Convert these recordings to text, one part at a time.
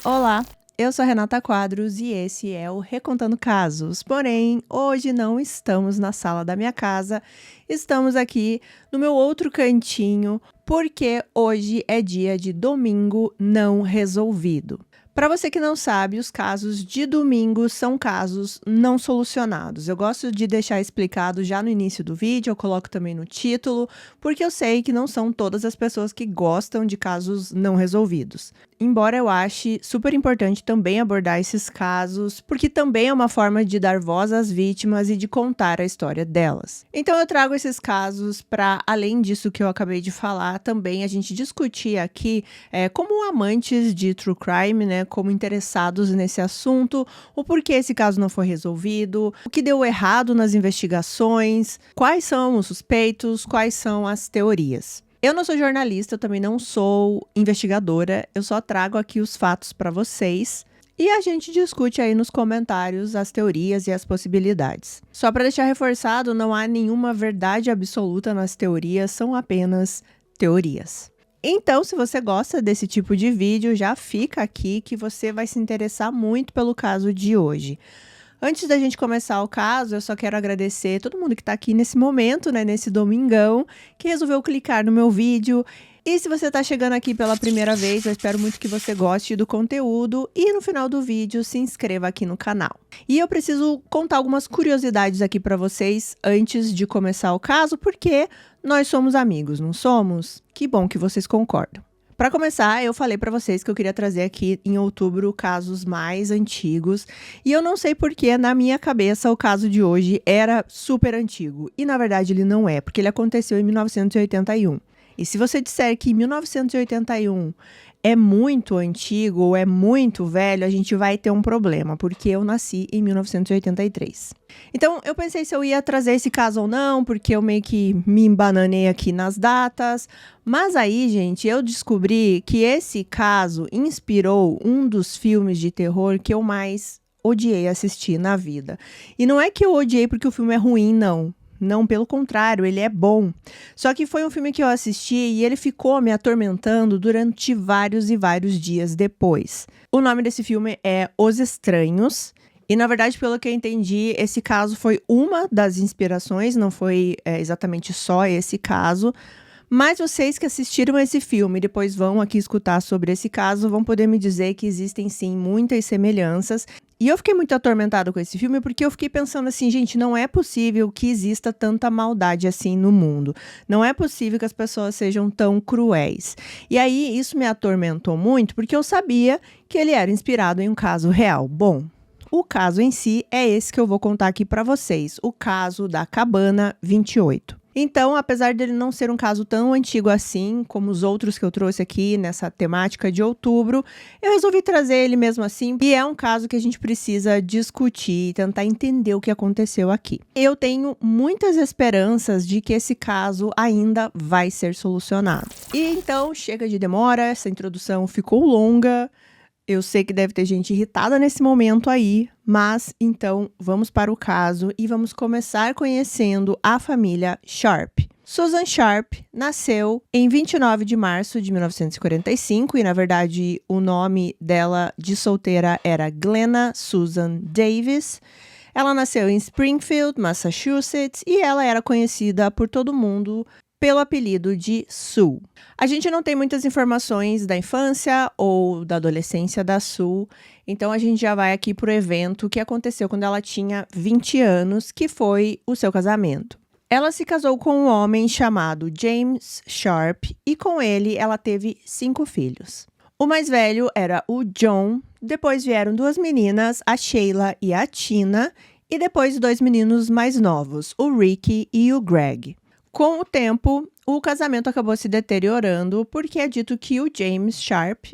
Olá, eu sou a Renata Quadros e esse é o Recontando Casos. Porém, hoje não estamos na sala da minha casa, estamos aqui no meu outro cantinho, porque hoje é dia de domingo não resolvido. Para você que não sabe, os casos de domingo são casos não solucionados. Eu gosto de deixar explicado já no início do vídeo, eu coloco também no título, porque eu sei que não são todas as pessoas que gostam de casos não resolvidos. Embora eu ache super importante também abordar esses casos, porque também é uma forma de dar voz às vítimas e de contar a história delas. Então eu trago esses casos para, além disso que eu acabei de falar, também a gente discutir aqui como amantes de true crime, né, como interessados nesse assunto, o porquê esse caso não foi resolvido, o que deu errado nas investigações, quais são os suspeitos, quais são as teorias. Eu não sou jornalista, eu também não sou investigadora, eu só trago aqui os fatos para vocês e a gente discute aí nos comentários as teorias e as possibilidades. Só para deixar reforçado, não há nenhuma verdade absoluta nas teorias, são apenas teorias. Então, se você gosta desse tipo de vídeo, já fica aqui que você vai se interessar muito pelo caso de hoje. Antes da gente começar o caso, eu só quero agradecer todo mundo que está aqui nesse momento, né, nesse domingão, que resolveu clicar no meu vídeo. E se você está chegando aqui pela primeira vez, eu espero muito que você goste do conteúdo e no final do vídeo se inscreva aqui no canal. E eu preciso contar algumas curiosidades aqui para vocês antes de começar o caso, porque nós somos amigos, não somos? Que bom que vocês concordam. Para começar, eu falei para vocês que eu queria trazer aqui em outubro casos mais antigos, e eu não sei porque na minha cabeça o caso de hoje era super antigo, e na verdade ele não é, porque ele aconteceu em 1981. E se você disser que 1981 é muito antigo ou é muito velho, a gente vai ter um problema, porque eu nasci em 1983. Então, eu pensei se eu ia trazer esse caso ou não, porque eu meio que me embananei aqui nas datas. Mas aí, gente, eu descobri que esse caso inspirou um dos filmes de terror que eu mais odiei assistir na vida. E não é que eu odiei porque o filme é ruim, não. Não, pelo contrário, ele é bom. Só que foi um filme que eu assisti e ele ficou me atormentando durante vários e vários dias depois. O nome desse filme é Os Estranhos. E, na verdade, pelo que eu entendi, esse caso foi uma das inspirações, não foi exatamente só esse caso. Mas vocês que assistiram esse filme e depois vão aqui escutar sobre esse caso, vão poder me dizer que existem, sim, muitas semelhanças. E eu fiquei muito atormentada com esse filme porque eu fiquei pensando assim, gente, não é possível que exista tanta maldade assim no mundo. Não é possível que as pessoas sejam tão cruéis. E aí, isso me atormentou muito porque eu sabia que ele era inspirado em um caso real. Bom, o caso em si é esse que eu vou contar aqui para vocês, o caso da Cabana 28. Então, apesar dele não ser um caso tão antigo assim, como os outros que eu trouxe aqui nessa temática de outubro, eu resolvi trazer ele mesmo assim, e é um caso que a gente precisa discutir e tentar entender o que aconteceu aqui. Eu tenho muitas esperanças de que esse caso ainda vai ser solucionado. E então, chega de demora, essa introdução ficou longa. Eu sei que deve ter gente irritada nesse momento aí, mas então vamos para o caso e vamos começar conhecendo a família Sharp. Susan Sharp nasceu em 29 de março de 1945 e, na verdade, o nome dela de solteira era Glenna Susan Davis. Ela nasceu em Springfield, Massachusetts, e ela era conhecida por todo mundo pelo apelido de Sue. A gente não tem muitas informações da infância ou da adolescência da Sue, então a gente já vai aqui para o evento que aconteceu quando ela tinha 20 anos, que foi o seu casamento. Ela se casou com um homem chamado James Sharp e com ele ela teve 5 filhos. O mais velho era o John, depois vieram 2 meninas, a Sheila e a Tina, e depois 2 meninos mais novos, o Ricky e o Greg. Com o tempo, o casamento acabou se deteriorando porque é dito que o James Sharp,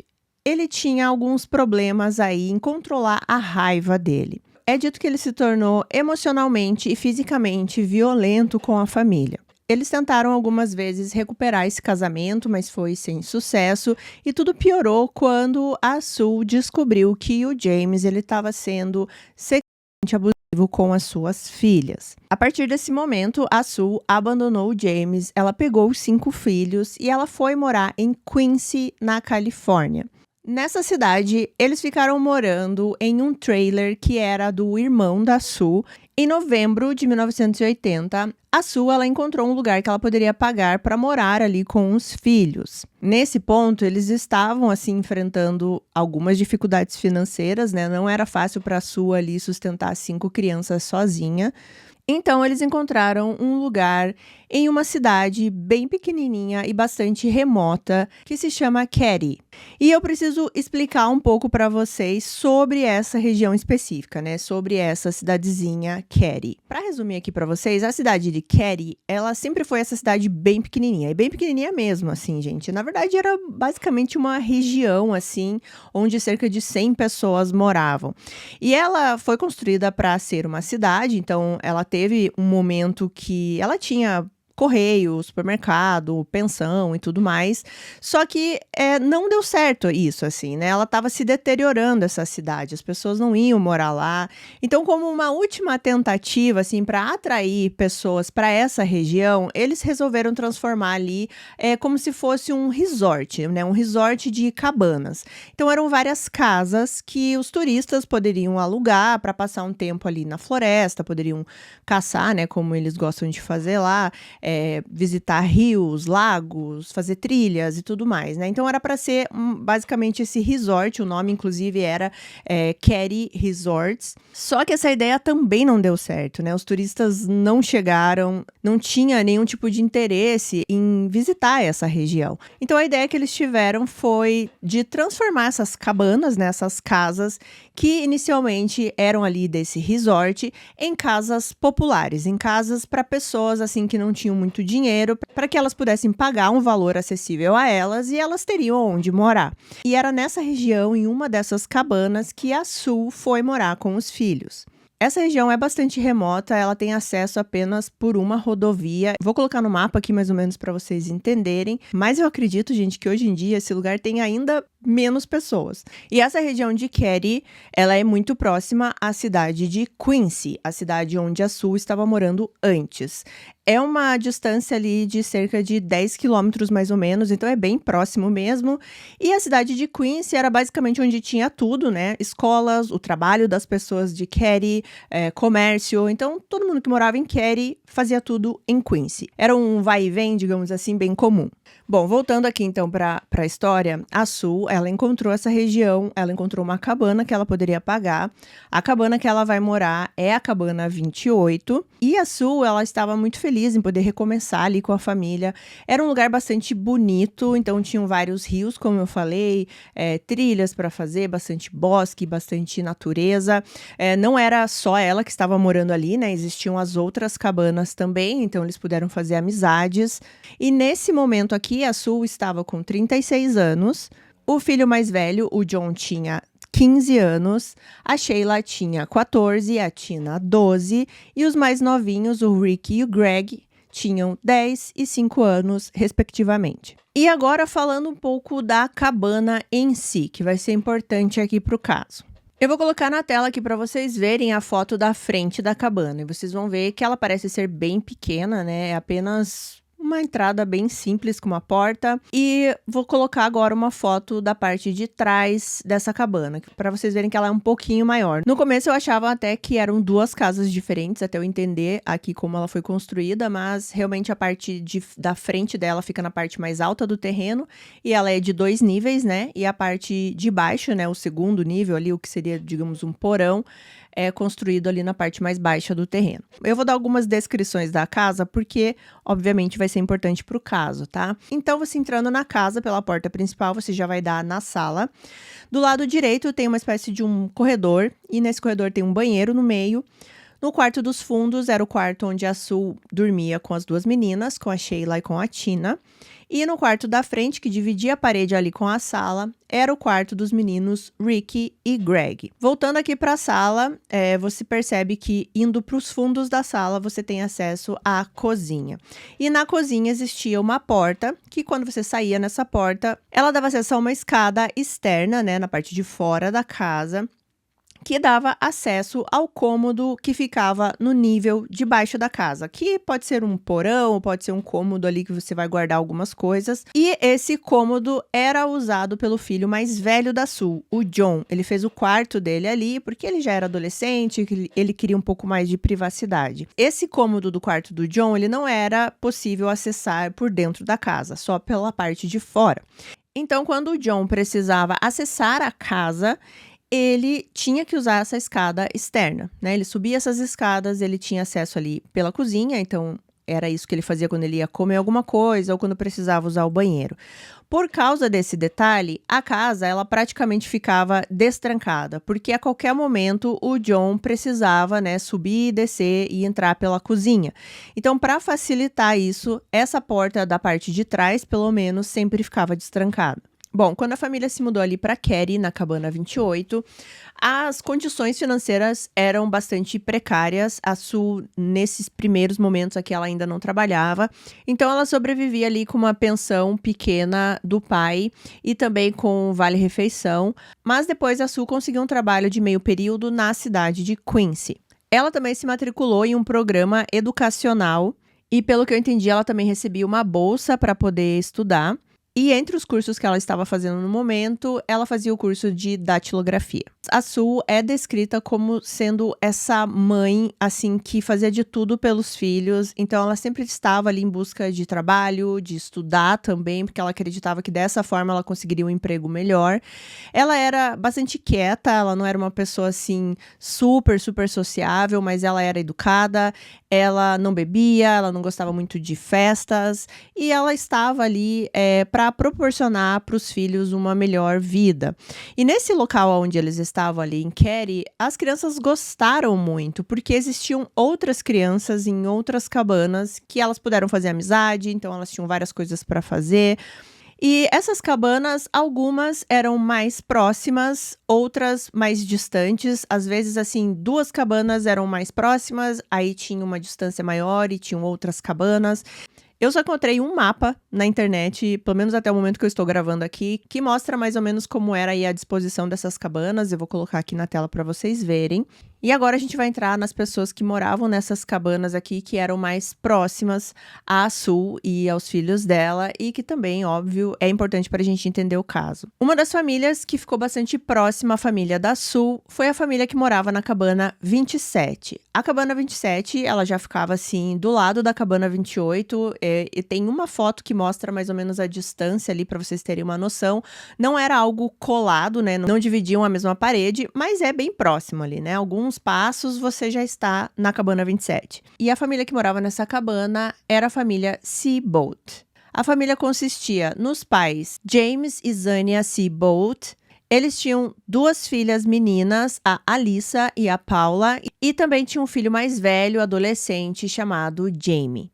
ele tinha alguns problemas aí em controlar a raiva dele. É dito que ele se tornou emocionalmente e fisicamente violento com a família. Eles tentaram algumas vezes recuperar esse casamento, mas foi sem sucesso e tudo piorou quando a Sue descobriu que o James ele estava sendo sexualmente abusivo com as suas filhas. A partir desse momento, a Sue abandonou o James, ela pegou os 5 filhos e ela foi morar em Quincy, na Califórnia. Nessa cidade, eles ficaram morando em um trailer que era do irmão da Sue. Em novembro de 1980, a Sue ela encontrou um lugar que ela poderia pagar para morar ali com os filhos. Nesse ponto, eles estavam assim enfrentando algumas dificuldades financeiras, né? Não era fácil para a Sue ali sustentar 5 crianças sozinha. Então, eles encontraram um lugar em uma cidade bem pequenininha e bastante remota que se chama Katy. E eu preciso explicar um pouco para vocês sobre essa região específica, né? Sobre essa cidadezinha Katy. Para resumir aqui para vocês, a cidade de Katy, ela sempre foi essa cidade bem pequenininha. E bem pequenininha mesmo, assim, gente. Na verdade, era basicamente uma região, assim, onde cerca de 100 pessoas moravam. E ela foi construída para ser uma cidade, então ela teve um momento que ela tinha correio, supermercado, pensão e tudo mais. Só que não deu certo isso, assim, né? Ela estava se deteriorando, essa cidade. As pessoas não iam morar lá. Então, como uma última tentativa, assim, para atrair pessoas para essa região, eles resolveram transformar ali como se fosse um resort, né? Um resort de cabanas. Então, eram várias casas que os turistas poderiam alugar para passar um tempo ali na floresta, poderiam caçar, né? Como eles gostam de fazer lá. Visitar rios, lagos, fazer trilhas e tudo mais, né? Então era para ser basicamente esse resort, o nome inclusive era Katy Resorts. Só que essa ideia também não deu certo, né? Os turistas não chegaram, não tinha nenhum tipo de interesse em visitar essa região. Então a ideia que eles tiveram foi de transformar essas cabanas, né, essas casas que inicialmente eram ali desse resort, em casas populares, em casas para pessoas assim que não tinham muito dinheiro, para que elas pudessem pagar um valor acessível a elas e elas teriam onde morar. E era nessa região, em uma dessas cabanas, que a Sue foi morar com os filhos. Essa região é bastante remota, ela tem acesso apenas por uma rodovia. Vou colocar no mapa aqui mais ou menos para vocês entenderem, mas eu acredito, gente, que hoje em dia esse lugar tem ainda menos pessoas. E essa região de Katy, ela é muito próxima à cidade de Quincy, a cidade onde a Sue estava morando antes. É uma distância ali de cerca de 10 quilômetros mais ou menos, então é bem próximo mesmo. E a cidade de Quincy era basicamente onde tinha tudo, né? Escolas, o trabalho das pessoas de Katy, comércio. Então, todo mundo que morava em Katy fazia tudo em Quincy. Era um vai e vem, digamos assim, bem comum. Bom, voltando aqui então para a história, a Sue, ela encontrou essa região, ela encontrou uma cabana que ela poderia pagar. A cabana que ela vai morar é a cabana 28. E a Sue, ela estava muito feliz em poder recomeçar ali com a família. Era um lugar bastante bonito, então tinham vários rios, como eu falei, trilhas para fazer, bastante bosque, bastante natureza. Não era só ela que estava morando ali, né? Existiam as outras cabanas também, então eles puderam fazer amizades. E nesse momento aqui, a Sue estava com 36 anos. O filho mais velho, o John, tinha 15 anos, a Sheila tinha 14, a Tina 12 e os mais novinhos, o Rick e o Greg, tinham 10 e 5 anos, respectivamente. E agora falando um pouco da cabana em si, que vai ser importante aqui para o caso. Eu vou colocar na tela aqui para vocês verem a foto da frente da cabana e vocês vão ver que ela parece ser bem pequena, né? É apenas uma entrada bem simples com uma porta. E vou colocar agora uma foto da parte de trás dessa cabana, para vocês verem que ela é um pouquinho maior. No começo eu achava até que eram duas casas diferentes, até eu entender aqui como ela foi construída, mas realmente a parte da frente dela fica na parte mais alta do terreno e ela é de 2 níveis, né? E a parte de baixo, né, o segundo nível ali, o que seria, digamos, um porão, é construído ali na parte mais baixa do terreno. Eu vou dar algumas descrições da casa, porque, obviamente, vai ser importante para o caso, tá? Então, você entrando na casa pela porta principal, você já vai dar na sala. Do lado direito tem uma espécie de um corredor, e nesse corredor tem um banheiro no meio. No quarto dos fundos era o quarto onde a Sue dormia com as 2 meninas, com a Sheila e com a Tina. E no quarto da frente, que dividia a parede ali com a sala, era o quarto dos meninos Ricky e Greg. Voltando aqui para a sala, você percebe que indo para os fundos da sala, você tem acesso à cozinha. E na cozinha existia uma porta, que quando você saía nessa porta, ela dava acesso a uma escada externa, né, na parte de fora da casa. que dava acesso ao cômodo que ficava no nível de baixo da casa, que pode ser um porão, pode ser um cômodo ali que você vai guardar algumas coisas. E esse cômodo era usado pelo filho mais velho da Sue, o John. Ele fez o quarto dele ali porque ele já era adolescente, ele queria um pouco mais de privacidade. Esse cômodo do quarto do John, ele não era possível acessar por dentro da casa, só pela parte de fora. Então, quando o John precisava acessar a casa, ele tinha que usar essa escada externa, né? Ele subia essas escadas, ele tinha acesso ali pela cozinha, então era isso que ele fazia quando ele ia comer alguma coisa ou quando precisava usar o banheiro. Por causa desse detalhe, a casa ela praticamente ficava destrancada, porque a qualquer momento o John precisava, né, subir, descer e entrar pela cozinha. Então, para facilitar isso, essa porta da parte de trás, pelo menos, sempre ficava destrancada. Bom, quando a família se mudou ali para Cary, na Cabana 28, as condições financeiras eram bastante precárias. A Sue, nesses primeiros momentos aqui, ela ainda não trabalhava. Então, ela sobrevivia ali com uma pensão pequena do pai e também com vale-refeição. Mas depois a Sue conseguiu um trabalho de meio período na cidade de Quincy. Ela também se matriculou em um programa educacional e, pelo que eu entendi, ela também recebia uma bolsa para poder estudar. E entre os cursos que ela estava fazendo no momento, ela fazia o curso de datilografia. A Sue é descrita como sendo essa mãe, assim, que fazia de tudo pelos filhos. Então, ela sempre estava ali em busca de trabalho, de estudar também, porque ela acreditava que dessa forma ela conseguiria um emprego melhor. Ela era bastante quieta, ela não era uma pessoa, assim, super sociável, mas ela era educada, ela não bebia, ela não gostava muito de festas, e ela estava ali para proporcionar para os filhos uma melhor vida. E nesse local onde eles estavam ali em Cary, as crianças gostaram muito, porque existiam outras crianças em outras cabanas que elas puderam fazer amizade, então elas tinham várias coisas para fazer. E essas cabanas, algumas eram mais próximas, outras mais distantes. Às vezes, assim, 2 cabanas eram mais próximas, aí tinha uma distância maior e tinham outras cabanas. Eu só encontrei um mapa na internet, pelo menos até o momento que eu estou gravando aqui, que mostra mais ou menos como era aí a disposição dessas cabanas. Eu vou colocar aqui na tela para vocês verem. E agora a gente vai entrar nas pessoas que moravam nessas cabanas aqui, que eram mais próximas à Sue e aos filhos dela, e que também, óbvio, é importante para a gente entender o caso. Uma das famílias que ficou bastante próxima à família da Sue foi a família que morava na cabana 27. A cabana 27, ela já ficava assim, do lado da cabana 28, e tem uma foto que mostra mais ou menos a distância ali, para vocês terem uma noção. Não era algo colado, né? Não dividiam a mesma parede, mas é bem próximo ali, né? Alguns passos você já está na cabana 27. E a família que morava nessa cabana era a família Seabolt. A família consistia nos pais James e Zania Seabolt. Eles tinham 2 filhas meninas, a Alyssa e a Paula, e também tinha um filho mais velho, adolescente, chamado Jamie.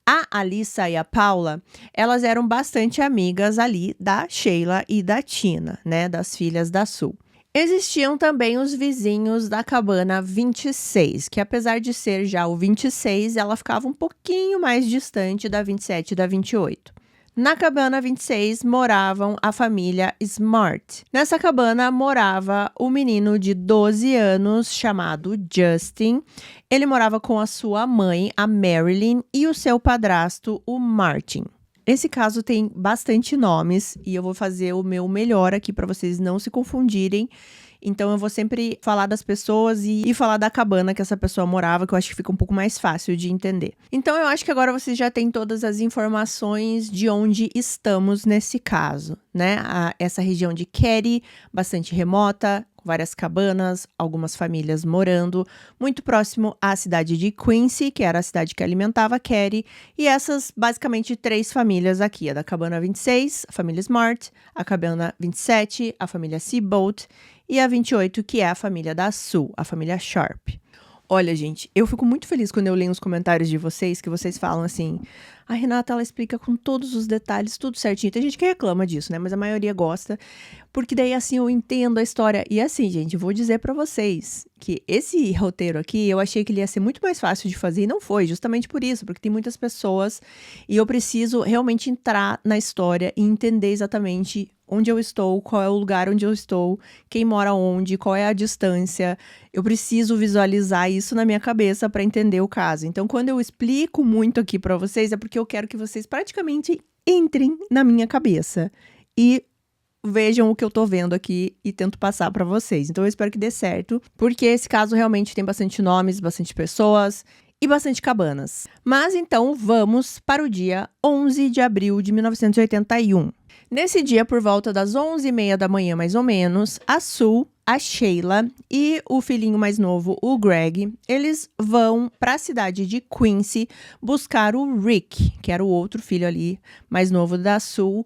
A Alyssa e a Paula, elas eram bastante amigas ali da Sheila e da Tina, né, das filhas da Sue. Existiam também os vizinhos da cabana 26, que apesar de ser já o 26, ela ficava um pouquinho mais distante da 27 e da 28. Na cabana 26 moravam a família Smart. Nessa cabana morava o menino de 12 anos chamado Justin. Ele morava com a sua mãe, a Marilyn, e o seu padrasto, o Martin. Esse caso tem bastante nomes e eu vou fazer o meu melhor aqui para vocês não se confundirem. Então eu vou sempre falar das pessoas e falar da cabana que essa pessoa morava, que eu acho que fica um pouco mais fácil de entender. Então eu acho que agora vocês já têm todas as informações de onde estamos nesse caso, né? Essa região de Cary, bastante remota, com várias cabanas, algumas famílias morando, muito próximo à cidade de Quincy, que era a cidade que alimentava Cary, e essas basicamente 3 famílias aqui, a da cabana 26, a família Smart, a cabana 27, a família Seabolt, e a 28, que é a família da Sue, a família Sharp. Olha, gente, eu fico muito feliz quando eu leio os comentários de vocês, que vocês falam assim, A Renata, ela explica com todos os detalhes, tudo certinho. Tem gente que reclama disso, né? Mas a maioria gosta, porque daí assim eu entendo a história. E assim, gente, eu vou dizer pra vocês que esse roteiro aqui, eu achei que ele ia ser muito mais fácil de fazer e não foi, justamente por isso, porque tem muitas pessoas e eu preciso realmente entrar na história e entender exatamente onde eu estou, qual é o lugar onde eu estou, quem mora onde, qual é a distância. Eu preciso visualizar isso na minha cabeça para entender o caso. Então, quando eu explico muito aqui para vocês, é porque eu quero que vocês praticamente entrem na minha cabeça e vejam o que eu tô vendo aqui e tento passar para vocês. Então, eu espero que dê certo, porque esse caso realmente tem bastante nomes, bastante pessoas e bastante cabanas. Mas então, vamos para o dia 11 de abril de 1981. Nesse dia, por volta das 11h30 da manhã, mais ou menos, a Sue, a Sheila e o filhinho mais novo, o Greg, eles vão para a cidade de Quincy buscar o Rick, que era o outro filho ali, mais novo da Sue.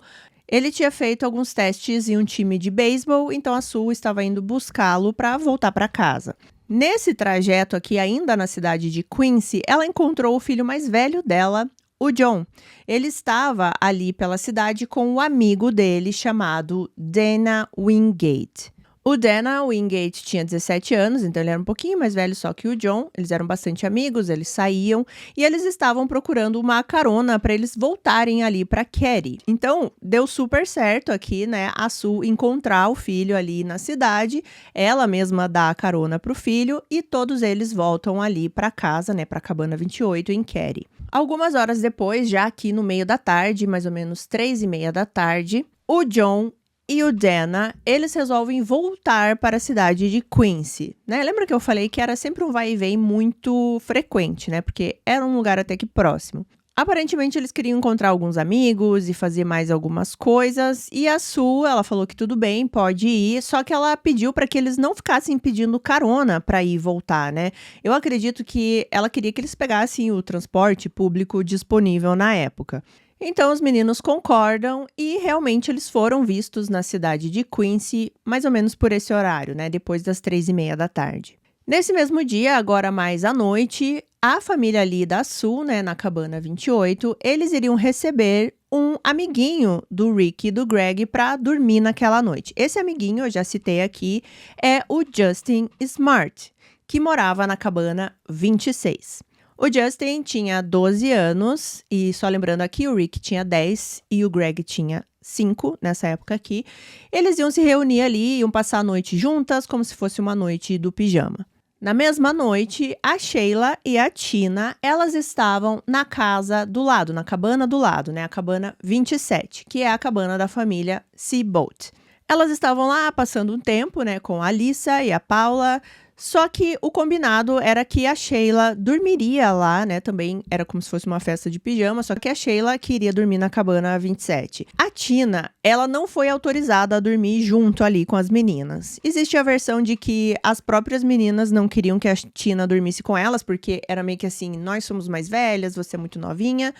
Ele tinha feito alguns testes em um time de beisebol, então a Sue estava indo buscá-lo para voltar para casa. Nesse trajeto aqui, ainda na cidade de Quincy, ela encontrou o filho mais velho dela, o John. Ele estava ali pela cidade com um amigo dele chamado Dana Wingate. O Dana Wingate tinha 17 anos, então ele era um pouquinho mais velho só que o John. Eles eram bastante amigos, eles saíam e eles estavam procurando uma carona para eles voltarem ali para Cary. Então, deu super certo aqui, né, a Sue encontrar o filho ali na cidade, ela mesma dá a carona pro filho e todos eles voltam ali para casa, né, para a Cabana 28 em Cary. Algumas horas depois, já aqui no meio da tarde, mais ou menos 3h30 da tarde, o John e o Dana, eles resolvem voltar para a cidade de Quincy, né? Lembra que eu falei que era sempre um vai e vem muito frequente, né? Porque era um lugar até que próximo. Aparentemente, eles queriam encontrar alguns amigos e fazer mais algumas coisas. E a Sue, ela falou que tudo bem, pode ir. Só que ela pediu para que eles não ficassem pedindo carona para ir e voltar, né? Eu acredito que ela queria que eles pegassem o transporte público disponível na época. Então, os meninos concordam e realmente eles foram vistos na cidade de Quincy, mais ou menos por esse horário, né? Depois das 3h30 da tarde. Nesse mesmo dia, agora mais à noite, a família ali da Sue, né, na Cabana 28, eles iriam receber um amiguinho do Rick e do Greg para dormir naquela noite. Esse amiguinho, eu já citei aqui, é o Justin Smart, que morava na Cabana 26. O Justin tinha 12 anos e, só lembrando aqui, o Rick tinha 10 e o Greg tinha 5 nessa época aqui. Eles iam se reunir ali, iam passar a noite juntas, como se fosse uma noite do pijama. Na mesma noite, a Sheila e a Tina, elas estavam na casa do lado, na cabana do lado, né? A cabana 27, que é a cabana da família Seabolt. Elas estavam lá passando um tempo, né, com a Alissa e a Paula. Só que o combinado era que a Sheila dormiria lá, né? Também era como se fosse uma festa de pijama, só que a Sheila queria dormir na cabana 27. A Tina, ela não foi autorizada a dormir junto ali com as meninas. Existe a versão de que as próprias meninas não queriam que a Tina dormisse com elas, porque era meio que assim, nós somos mais velhas, você é muito novinha.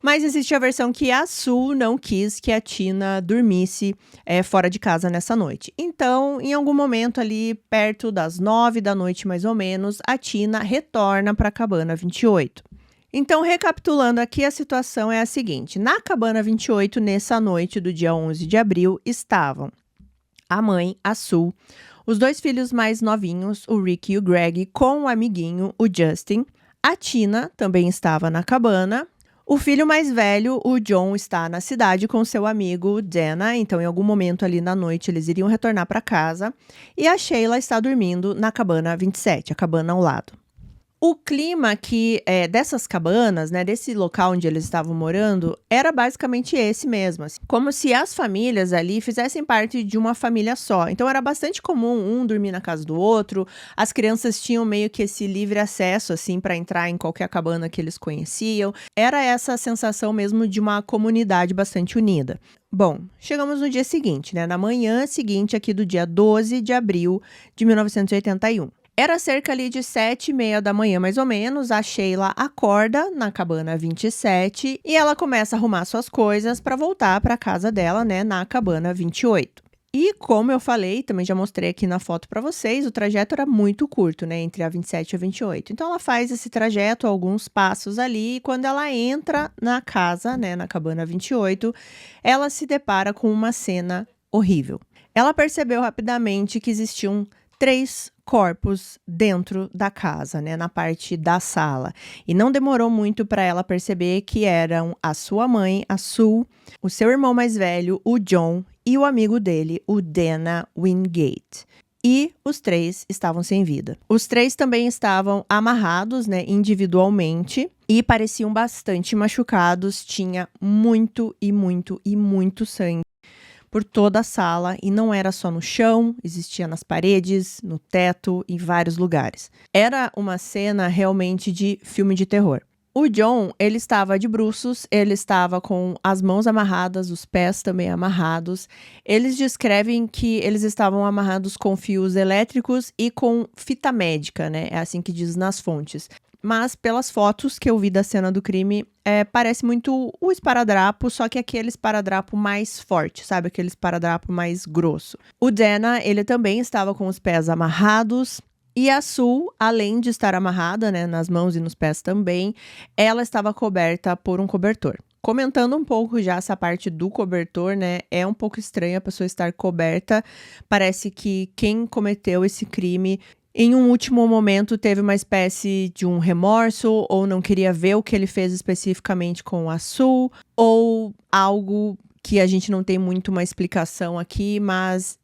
Mas existe a versão que a Sue não quis que a Tina dormisse fora de casa nessa noite. Então, em algum momento ali, perto das 9 da noite mais ou menos, a Tina retorna para a Cabana 28. Então, recapitulando aqui, a situação é a seguinte. Na Cabana 28, nessa noite do dia 11 de abril, estavam a mãe, a Sue, os dois filhos mais novinhos, o Rick e o Greg, com o amiguinho, o Justin. A Tina também estava na cabana. O filho mais velho, o John, está na cidade com seu amigo Dana, então em algum momento ali na noite eles iriam retornar para casa. E a Sheila está dormindo na cabana 27, a cabana ao lado. O clima aqui dessas cabanas, né, desse local onde eles estavam morando, era basicamente esse mesmo, assim, como se as famílias ali fizessem parte de uma família só. Então era bastante comum um dormir na casa do outro, as crianças tinham meio que esse livre acesso assim para entrar em qualquer cabana que eles conheciam. Era essa sensação mesmo de uma comunidade bastante unida. Bom, chegamos no dia seguinte, né, na manhã seguinte aqui do dia 12 de abril de 1981. Era cerca ali de 7h30 da manhã, mais ou menos, a Sheila acorda na cabana 27 e ela começa a arrumar suas coisas para voltar para casa dela, né, na cabana 28. E como eu falei, também já mostrei aqui na foto para vocês, o trajeto era muito curto, né, entre a 27 e a 28. Então ela faz esse trajeto, alguns passos ali, e quando ela entra na casa, né, na cabana 28, ela se depara com uma cena horrível. Ela percebeu rapidamente que existiam 3 corpos dentro da casa, né, na parte da sala. E não demorou muito para ela perceber que eram a sua mãe, a Sue, o seu irmão mais velho, o John, e o amigo dele, o Dana Wingate. E os 3 estavam sem vida. Os 3 também estavam amarrados, né, individualmente e pareciam bastante machucados. Tinha muito e muito e muito sangue por toda a sala, e não era só no chão, existia nas paredes, no teto, em vários lugares. Era uma cena realmente de filme de terror. O John, ele estava de bruços, ele estava com as mãos amarradas, os pés também amarrados. Eles descrevem que eles estavam amarrados com fios elétricos e com fita médica, né? É assim que diz nas fontes. Mas pelas fotos que eu vi da cena do crime, parece muito o esparadrapo, só que aquele esparadrapo mais forte, sabe? Aquele esparadrapo mais grosso. O Dana, ele também estava com os pés amarrados. E a Sue, além de estar amarrada, né, nas mãos e nos pés também, ela estava coberta por um cobertor. Comentando um pouco já essa parte do cobertor, né, é um pouco estranho a pessoa estar coberta. Parece que quem cometeu esse crime, em um último momento, teve uma espécie de um remorso, ou não queria ver o que ele fez especificamente com a Sue, ou algo que a gente não tem muito uma explicação aqui, mas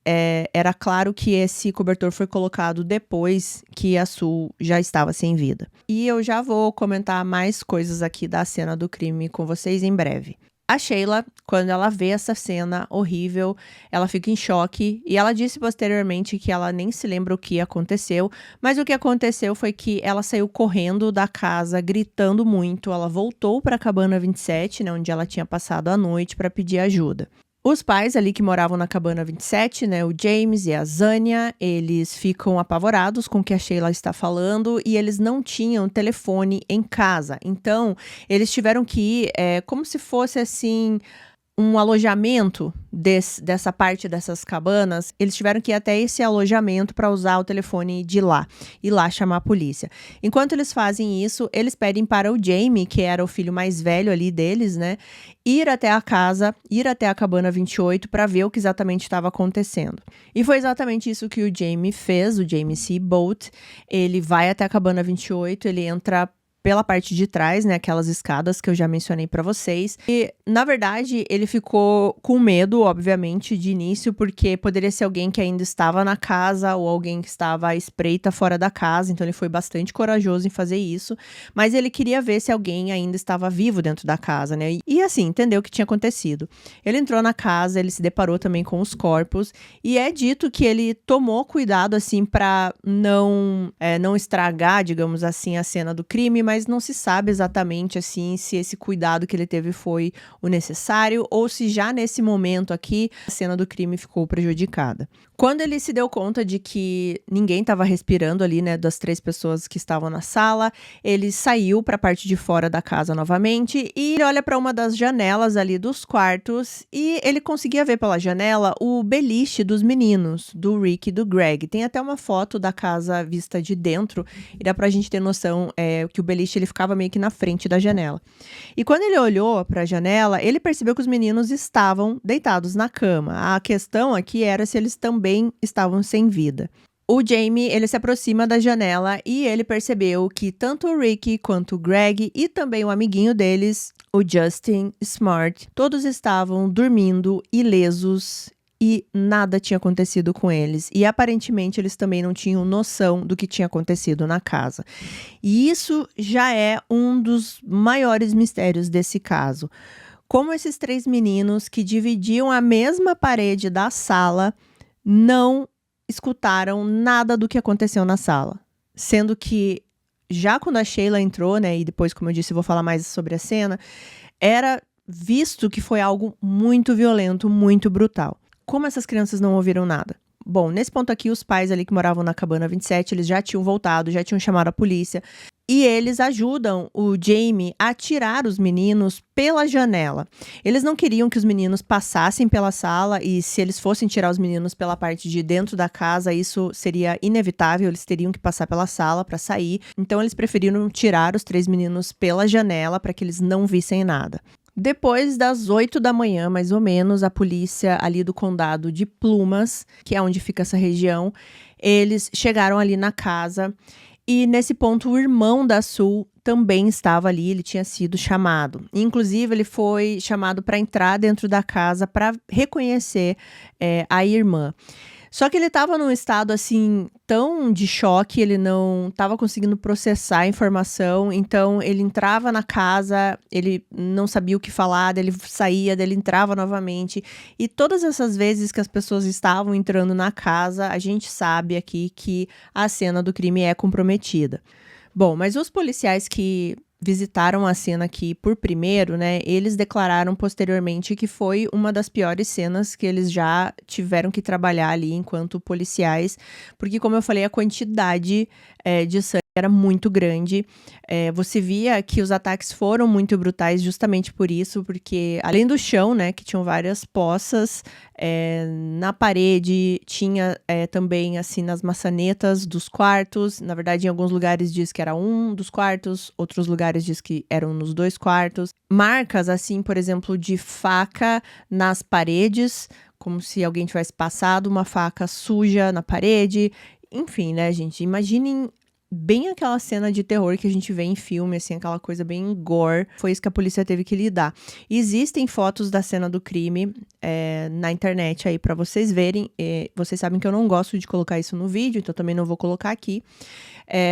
era claro que esse cobertor foi colocado depois que a Sue já estava sem vida. E eu já vou comentar mais coisas aqui da cena do crime com vocês em breve. A Sheila, quando ela vê essa cena horrível, ela fica em choque e ela disse posteriormente que ela nem se lembra o que aconteceu, mas o que aconteceu foi que ela saiu correndo da casa, gritando muito. Ela voltou para a cabana 27, né, onde ela tinha passado a noite, para pedir ajuda. Os pais ali que moravam na cabana 27, né, o James e a Zânia, eles ficam apavorados com o que a Sheila está falando e eles não tinham telefone em casa. Então, eles tiveram que ir como se fosse assim um alojamento dessa parte dessas cabanas. Eles tiveram que ir até esse alojamento para usar o telefone de lá e lá chamar a polícia. Enquanto eles fazem isso, eles pedem para o Jamie, que era o filho mais velho ali deles, né, ir até a casa, ir até a cabana 28 para ver o que exatamente estava acontecendo. E foi exatamente isso que o Jamie fez, o Jamie Seabolt. Ele vai até a cabana 28, ele entra pela parte de trás, né, aquelas escadas que eu já mencionei pra vocês. E, na verdade, ele ficou com medo, obviamente, de início, porque poderia ser alguém que ainda estava na casa ou alguém que estava à espreita fora da casa, então ele foi bastante corajoso em fazer isso, mas ele queria ver se alguém ainda estava vivo dentro da casa, né, e assim, entendeu o que tinha acontecido. Ele entrou na casa, ele se deparou também com os corpos, e é dito que ele tomou cuidado, assim, pra não estragar, digamos assim, a cena do crime, mas não se sabe exatamente assim se esse cuidado que ele teve foi o necessário ou se já nesse momento aqui a cena do crime ficou prejudicada. Quando ele se deu conta de que ninguém estava respirando ali, né, das 3 pessoas que estavam na sala, ele saiu para a parte de fora da casa novamente e ele olha para uma das janelas ali dos quartos e ele conseguia ver pela janela o beliche dos meninos, do Rick e do Greg. Tem até uma foto da casa vista de dentro e dá pra gente ter noção que o beliche ele ficava meio que na frente da janela. E quando ele olhou para a janela, ele percebeu que os meninos estavam deitados na cama. A questão aqui era se eles também estavam sem vida. O Jamie, ele se aproxima da janela e ele percebeu que tanto o Rick quanto o Greg e também o amiguinho deles, o Justin Smart, todos estavam dormindo ilesos e nada tinha acontecido com eles. E aparentemente eles também não tinham noção do que tinha acontecido na casa. E isso já é um dos maiores mistérios desse caso. Como esses 3 meninos que dividiam a mesma parede da sala não escutaram nada do que aconteceu na sala. Sendo que já quando a Sheila entrou, né, e depois, como eu disse, eu vou falar mais sobre a cena, era visto que foi algo muito violento, muito brutal. Como essas crianças não ouviram nada? Bom, nesse ponto aqui, os pais ali que moravam na cabana 27, eles já tinham voltado, já tinham chamado a polícia. E eles ajudam o Jamie a tirar os meninos pela janela. Eles não queriam que os meninos passassem pela sala e se eles fossem tirar os meninos pela parte de dentro da casa, isso seria inevitável, eles teriam que passar pela sala para sair. Então eles preferiram tirar os 3 meninos pela janela para que eles não vissem nada. Depois das 8 da manhã, mais ou menos, a polícia ali do condado de Plumas, que é onde fica essa região, eles chegaram ali na casa. E nesse ponto, o irmão da Sue também estava ali, ele tinha sido chamado. Inclusive, ele foi chamado para entrar dentro da casa para reconhecer a irmã. Só que ele estava num estado, assim, tão de choque, ele não estava conseguindo processar a informação, então ele entrava na casa, ele não sabia o que falar, daí ele saía, daí ele entrava novamente. E todas essas vezes que as pessoas estavam entrando na casa, a gente sabe aqui que a cena do crime é comprometida. Bom, mas os policiais que visitaram a cena aqui por primeiro, né, eles declararam posteriormente que foi uma das piores cenas que eles já tiveram que trabalhar ali enquanto policiais, porque, como eu falei, a quantidade de sangue era muito grande. Você via que os ataques foram muito brutais justamente por isso, porque além do chão, né, que tinham várias poças, na parede tinha também, assim, nas maçanetas dos quartos. Na verdade, em alguns lugares diz que era um dos quartos, outros lugares diz que eram nos 2 quartos. Marcas, assim, por exemplo, de faca nas paredes, como se alguém tivesse passado uma faca suja na parede. Enfim, né, gente? Imaginem bem aquela cena de terror que a gente vê em filme, assim, aquela coisa bem gore. Foi isso que a polícia teve que lidar. Existem fotos da cena do crime na internet aí pra vocês verem. Vocês sabem que eu não gosto de colocar isso no vídeo, então também não vou colocar aqui.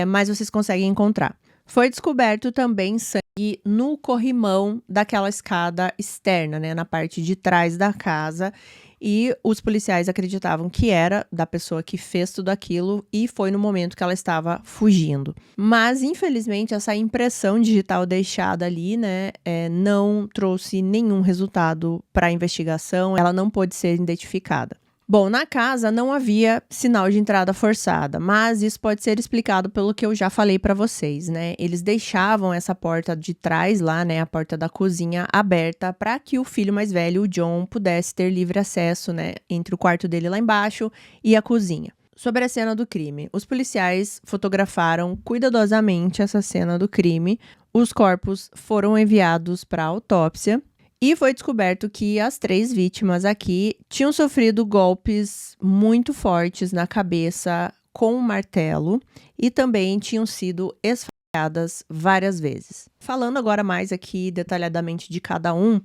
Mas vocês conseguem encontrar. Foi descoberto também sangue no corrimão daquela escada externa, né, na parte de trás da casa. E os policiais acreditavam que era da pessoa que fez tudo aquilo e foi no momento que ela estava fugindo. Mas, infelizmente, essa impressão digital deixada ali, né, não trouxe nenhum resultado para a investigação, ela não pôde ser identificada. Bom, na casa não havia sinal de entrada forçada, mas isso pode ser explicado pelo que eu já falei para vocês, né? Eles deixavam essa porta de trás lá, né, a porta da cozinha aberta para que o filho mais velho, o John, pudesse ter livre acesso, né, entre o quarto dele lá embaixo e a cozinha. Sobre a cena do crime, os policiais fotografaram cuidadosamente essa cena do crime. Os corpos foram enviados para autópsia. E foi descoberto que as 3 vítimas aqui tinham sofrido golpes muito fortes na cabeça com um martelo e também tinham sido esfaqueadas várias vezes. Falando agora mais aqui detalhadamente de cada um,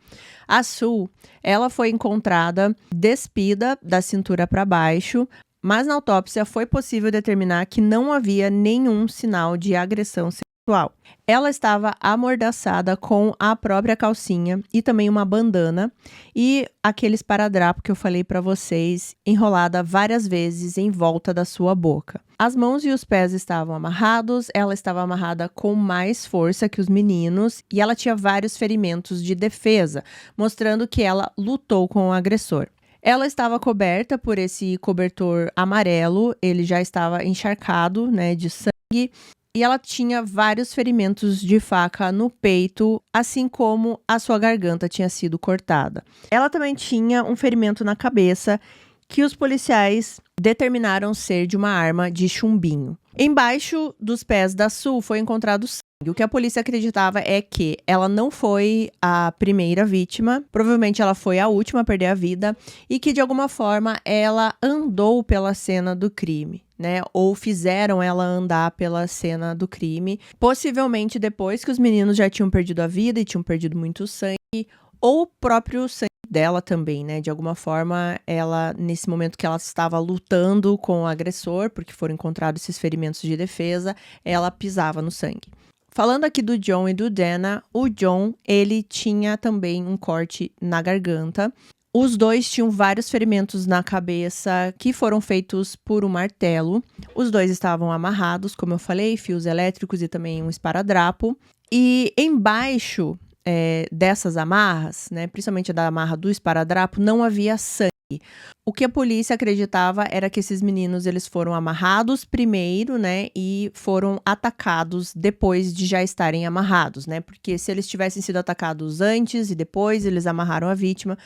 a Sue, ela foi encontrada despida da cintura para baixo, mas na autópsia foi possível determinar que não havia nenhum sinal de agressão sexual. Ela estava amordaçada com a própria calcinha e também uma bandana e aquele esparadrapo que eu falei para vocês, enrolada várias vezes em volta da sua boca. As mãos e os pés estavam amarrados, ela estava amarrada com mais força que os meninos e ela tinha vários ferimentos de defesa, mostrando que ela lutou com o agressor. Ela estava coberta por esse cobertor amarelo, ele já estava encharcado, né, de sangue. E ela tinha vários ferimentos de faca no peito, assim como a sua garganta tinha sido cortada. Ela também tinha um ferimento na cabeça que os policiais determinaram ser de uma arma de chumbinho. Embaixo dos pés da Sue foi encontrado sangue. O que a polícia acreditava é que ela não foi a primeira vítima, provavelmente ela foi a última a perder a vida e que de alguma forma ela andou pela cena do crime, né? Ou fizeram ela andar pela cena do crime, possivelmente depois que os meninos já tinham perdido a vida e tinham perdido muito sangue, ou o próprio sangue dela também, né? De alguma forma, ela, nesse momento que ela estava lutando com o agressor, porque foram encontrados esses ferimentos de defesa, ela pisava no sangue. Falando aqui do John e do Dana, o John, ele tinha também um corte na garganta. Os dois tinham vários ferimentos na cabeça que foram feitos por um martelo. Os dois estavam amarrados, como eu falei, fios elétricos e também um esparadrapo. E embaixo dessas amarras, né, principalmente da amarra do esparadrapo, não havia sangue. O que a polícia acreditava era que esses meninos eles foram amarrados primeiro, né, e foram atacados depois de já estarem amarrados, né? Porque se eles tivessem sido atacados antes e depois eles amarraram a vítima,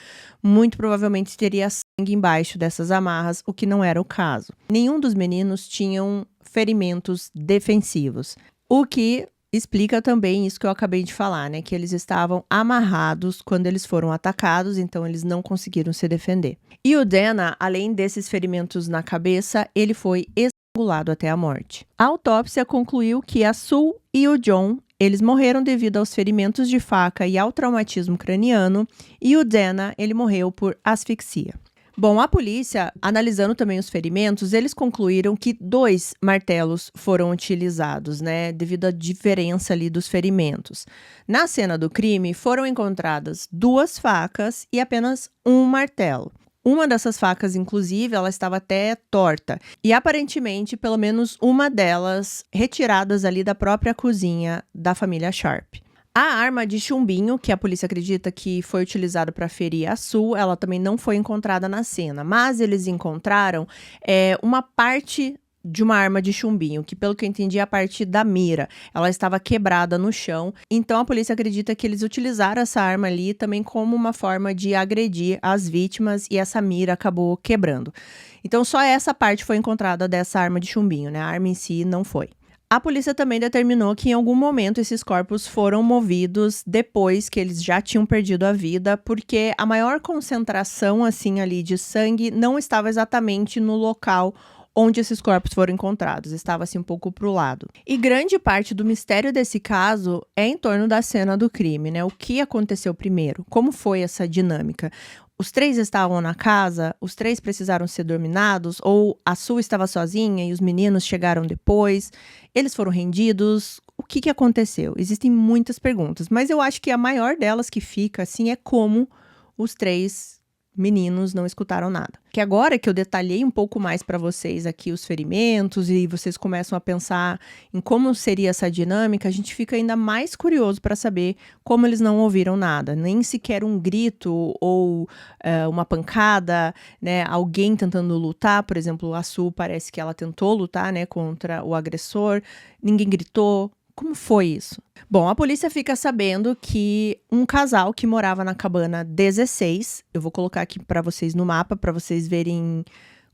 muito provavelmente teria sangue embaixo dessas amarras, o que não era o caso. Nenhum dos meninos tinham ferimentos defensivos, o que explica também isso que eu acabei de falar, né? Que eles estavam amarrados quando eles foram atacados, então eles não conseguiram se defender. E o Dana, além desses ferimentos na cabeça, ele foi estrangulado até a morte. A autópsia concluiu que a Sue e o John, eles morreram devido aos ferimentos de faca e ao traumatismo craniano, e o Dana, ele morreu por asfixia. Bom, a polícia, analisando também os ferimentos, eles concluíram que 2 martelos foram utilizados, né, devido à diferença ali dos ferimentos. Na cena do crime, foram encontradas 2 facas e apenas um martelo. Uma dessas facas, inclusive, ela estava até torta. E aparentemente, pelo menos uma delas retiradas ali da própria cozinha da família Sharp. A arma de chumbinho, que a polícia acredita que foi utilizada para ferir a Sue, ela também não foi encontrada na cena. Mas eles encontraram uma parte de uma arma de chumbinho, que pelo que eu entendi é a parte da mira. Ela estava quebrada no chão. Então a polícia acredita que eles utilizaram essa arma ali também como uma forma de agredir as vítimas e essa mira acabou quebrando. Então só essa parte foi encontrada dessa arma de chumbinho, né? A arma em si não foi. A polícia também determinou que em algum momento esses corpos foram movidos depois que eles já tinham perdido a vida, porque a maior concentração assim ali de sangue não estava exatamente no local onde esses corpos foram encontrados, estava assim um pouco para o lado. E grande parte do mistério desse caso é em torno da cena do crime, né? O que aconteceu primeiro? Como foi essa dinâmica? Os 3 estavam na casa, os 3 precisaram ser dominados, ou a Sue estava sozinha e os meninos chegaram depois, eles foram rendidos, o que aconteceu? Existem muitas perguntas, mas eu acho que a maior delas que fica, assim, é como os 3 meninos não escutaram nada. Que agora que eu detalhei um pouco mais para vocês aqui os ferimentos e vocês começam a pensar em como seria essa dinâmica, a gente fica ainda mais curioso para saber como eles não ouviram nada, nem sequer um grito ou uma pancada, né? Alguém tentando lutar, por exemplo, a Sue parece que ela tentou lutar, né, contra o agressor, ninguém gritou. Como foi isso? Bom, a polícia fica sabendo que um casal que morava na cabana 16, eu vou colocar aqui para vocês no mapa, para vocês verem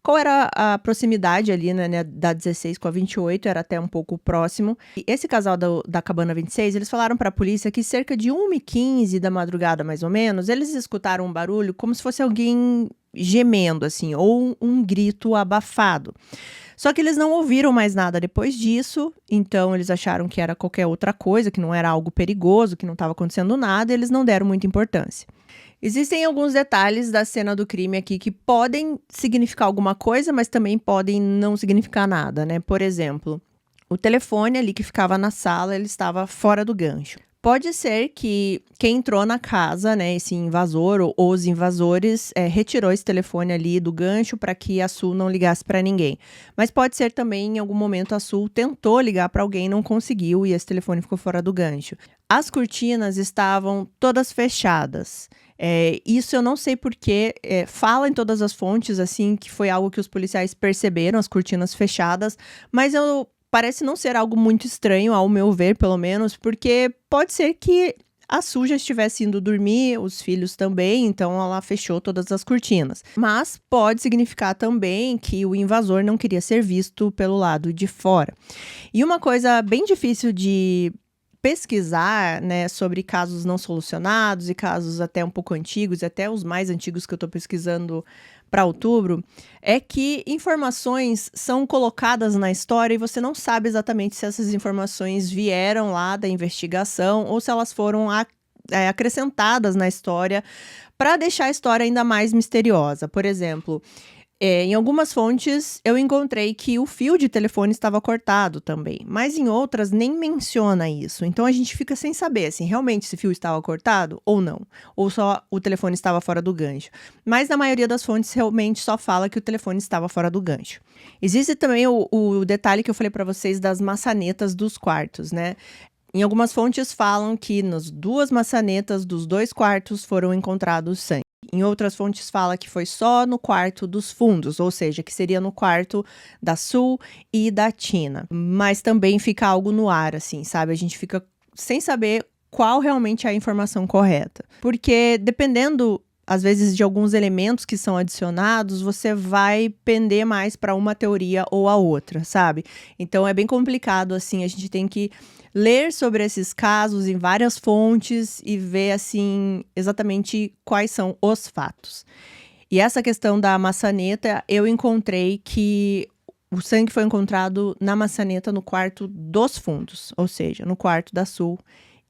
qual era a proximidade ali, né, da 16 com a 28, era até um pouco próximo. E esse casal da cabana 26, eles falaram para a polícia que cerca de 1h15 da madrugada, mais ou menos, eles escutaram um barulho como se fosse alguém gemendo, assim, ou um grito abafado. Só que eles não ouviram mais nada depois disso, então eles acharam que era qualquer outra coisa, que não era algo perigoso, que não estava acontecendo nada, e eles não deram muita importância. Existem alguns detalhes da cena do crime aqui que podem significar alguma coisa, mas também podem não significar nada, né? Por exemplo, o telefone ali que ficava na sala, ele estava fora do gancho. Pode ser que quem entrou na casa, né, esse invasor ou os invasores, retirou esse telefone ali do gancho para que a Sue não ligasse para ninguém. Mas pode ser também, em algum momento, a Sue tentou ligar para alguém, não conseguiu e esse telefone ficou fora do gancho. As cortinas estavam todas fechadas. Isso eu não sei porque, fala em todas as fontes, assim, que foi algo que os policiais perceberam, as cortinas fechadas, mas parece não ser algo muito estranho, ao meu ver, pelo menos, porque pode ser que a Sue já estivesse indo dormir, os filhos também, então ela fechou todas as cortinas. Mas pode significar também que o invasor não queria ser visto pelo lado de fora. E uma coisa bem difícil de pesquisar, né, sobre casos não solucionados e casos até um pouco antigos, até os mais antigos que eu estou pesquisando para outubro, é que informações são colocadas na história e você não sabe exatamente se essas informações vieram lá da investigação ou se elas foram acrescentadas na história para deixar a história ainda mais misteriosa. Por exemplo, em algumas fontes eu encontrei que o fio de telefone estava cortado também, mas em outras nem menciona isso. Então a gente fica sem saber, assim, realmente esse fio estava cortado ou não, ou só o telefone estava fora do gancho. Mas na maioria das fontes realmente só fala que o telefone estava fora do gancho. Existe também o detalhe que eu falei para vocês das maçanetas dos quartos, né? Em algumas fontes falam que nas 2 maçanetas dos 2 quartos foram encontrados sangue. Em outras fontes fala que foi só no quarto dos fundos, ou seja, que seria no quarto da Sul e da Tina. Mas também fica algo no ar, assim, sabe? A gente fica sem saber qual realmente é a informação correta. Porque dependendo, às vezes, de alguns elementos que são adicionados, você vai pender mais para uma teoria ou a outra, sabe? Então é bem complicado, assim, a gente tem que ler sobre esses casos em várias fontes e ver, assim, exatamente quais são os fatos. E essa questão da maçaneta, eu encontrei que o sangue foi encontrado na maçaneta no quarto dos fundos, ou seja, no quarto da Sul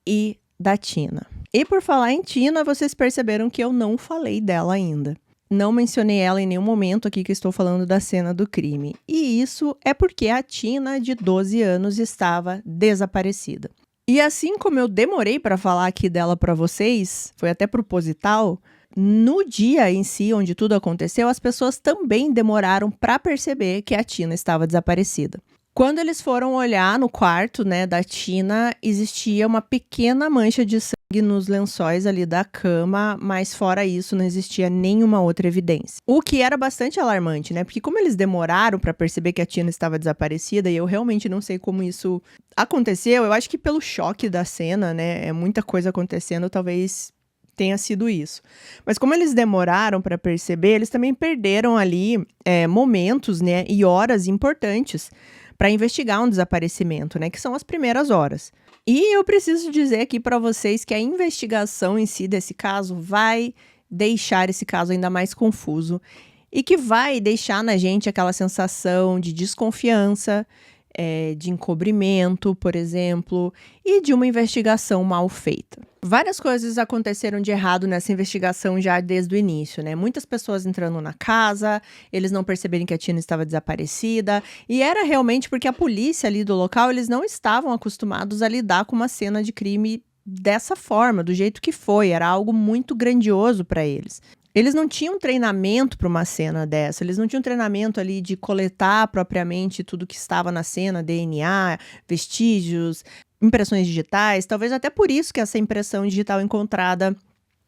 e da Tina. E por falar em Tina, vocês perceberam que eu não falei dela ainda. Não mencionei ela em nenhum momento aqui que estou falando da cena do crime. E isso é porque a Tina, de 12 anos, estava desaparecida. E assim como eu demorei para falar aqui dela para vocês, foi até proposital, no dia em si, onde tudo aconteceu, as pessoas também demoraram para perceber que a Tina estava desaparecida. Quando eles foram olhar no quarto, né, da Tina, existia uma pequena mancha de sangue nos lençóis ali da cama, mas fora isso não existia nenhuma outra evidência. O que era bastante alarmante, né? Porque como eles demoraram para perceber que a Tina estava desaparecida, e eu realmente não sei como isso aconteceu, eu acho que pelo choque da cena, né, é muita coisa acontecendo, talvez tenha sido isso. Mas como eles demoraram para perceber, eles também perderam ali momentos, né, e horas importantes para investigar um desaparecimento, né, que são as primeiras horas. E eu preciso dizer aqui para vocês que a investigação em si desse caso vai deixar esse caso ainda mais confuso e que vai deixar na gente aquela sensação de desconfiança, de encobrimento, por exemplo, e de uma investigação mal feita. Várias coisas aconteceram de errado nessa investigação já desde o início, né? Muitas pessoas entrando na casa, eles não perceberem que a Tina estava desaparecida, e era realmente porque a polícia ali do local, eles não estavam acostumados a lidar com uma cena de crime dessa forma, do jeito que foi, era algo muito grandioso para eles. Eles não tinham treinamento para uma cena dessa, eles não tinham treinamento ali de coletar propriamente tudo que estava na cena, DNA, vestígios, impressões digitais, talvez até por isso que essa impressão digital encontrada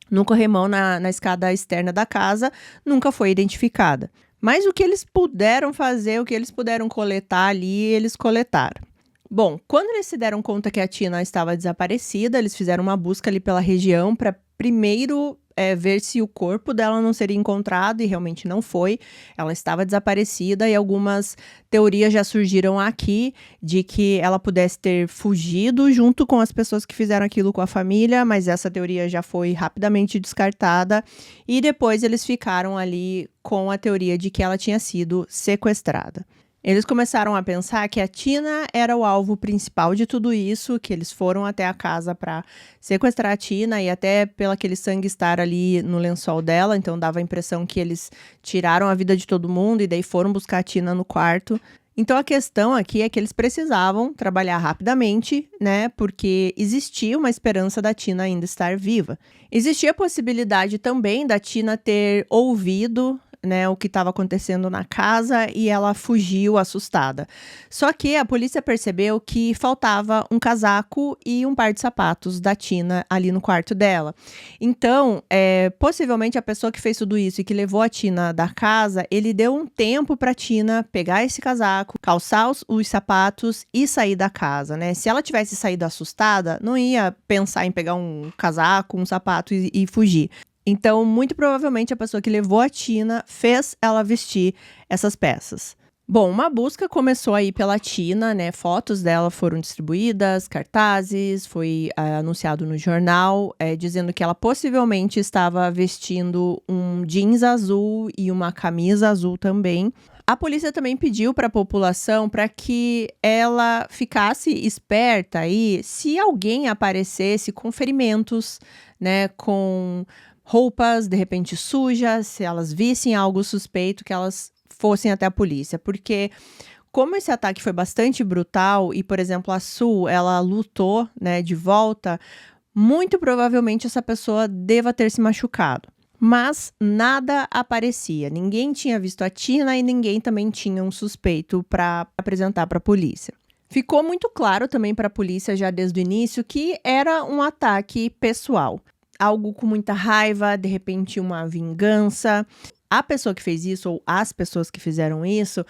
no corrimão na escada externa da casa nunca foi identificada. Mas o que eles puderam fazer, o que eles puderam coletar ali, eles coletaram. Bom, quando eles se deram conta que a Tina estava desaparecida, eles fizeram uma busca ali pela região para primeiro ver se o corpo dela não seria encontrado, e realmente não foi. Ela estava desaparecida e algumas teorias já surgiram aqui de que ela pudesse ter fugido junto com as pessoas que fizeram aquilo com a família, mas essa teoria já foi rapidamente descartada e depois eles ficaram ali com a teoria de que ela tinha sido sequestrada. Eles começaram a pensar que a Tina era o alvo principal de tudo isso, que eles foram até a casa para sequestrar a Tina e até pelo aquele sangue estar ali no lençol dela, então dava a impressão que eles tiraram a vida de todo mundo e daí foram buscar a Tina no quarto. Então a questão aqui é que eles precisavam trabalhar rapidamente, né, porque existia uma esperança da Tina ainda estar viva. Existia a possibilidade também da Tina ter ouvido, né, o que estava acontecendo na casa e ela fugiu assustada. Só que a polícia percebeu que faltava um casaco e um par de sapatos da Tina ali no quarto dela. Então, possivelmente a pessoa que fez tudo isso e que levou a Tina da casa, ele deu um tempo para Tina pegar esse casaco, calçar os sapatos e sair da casa, né? Se ela tivesse saído assustada, não ia pensar em pegar um casaco, um sapato e fugir. Então, muito provavelmente, a pessoa que levou a Tina fez ela vestir essas peças. Bom, uma busca começou aí pela Tina, né? Fotos dela foram distribuídas, cartazes, foi anunciado no jornal, dizendo que ela possivelmente estava vestindo um jeans azul e uma camisa azul também. A polícia também pediu para a população para que ela ficasse esperta aí se alguém aparecesse com ferimentos, né? Com roupas, de repente, sujas, se elas vissem algo suspeito, que elas fossem até a polícia. Porque como esse ataque foi bastante brutal e, por exemplo, a Sul, ela lutou, né, de volta, muito provavelmente essa pessoa deva ter se machucado. Mas nada aparecia. Ninguém tinha visto a Tina e ninguém também tinha um suspeito para apresentar para a polícia. Ficou muito claro também para a polícia já desde o início que era um ataque pessoal. algo com muita raiva, de repente uma vingança. A pessoa que fez isso, ou as pessoas que fizeram isso,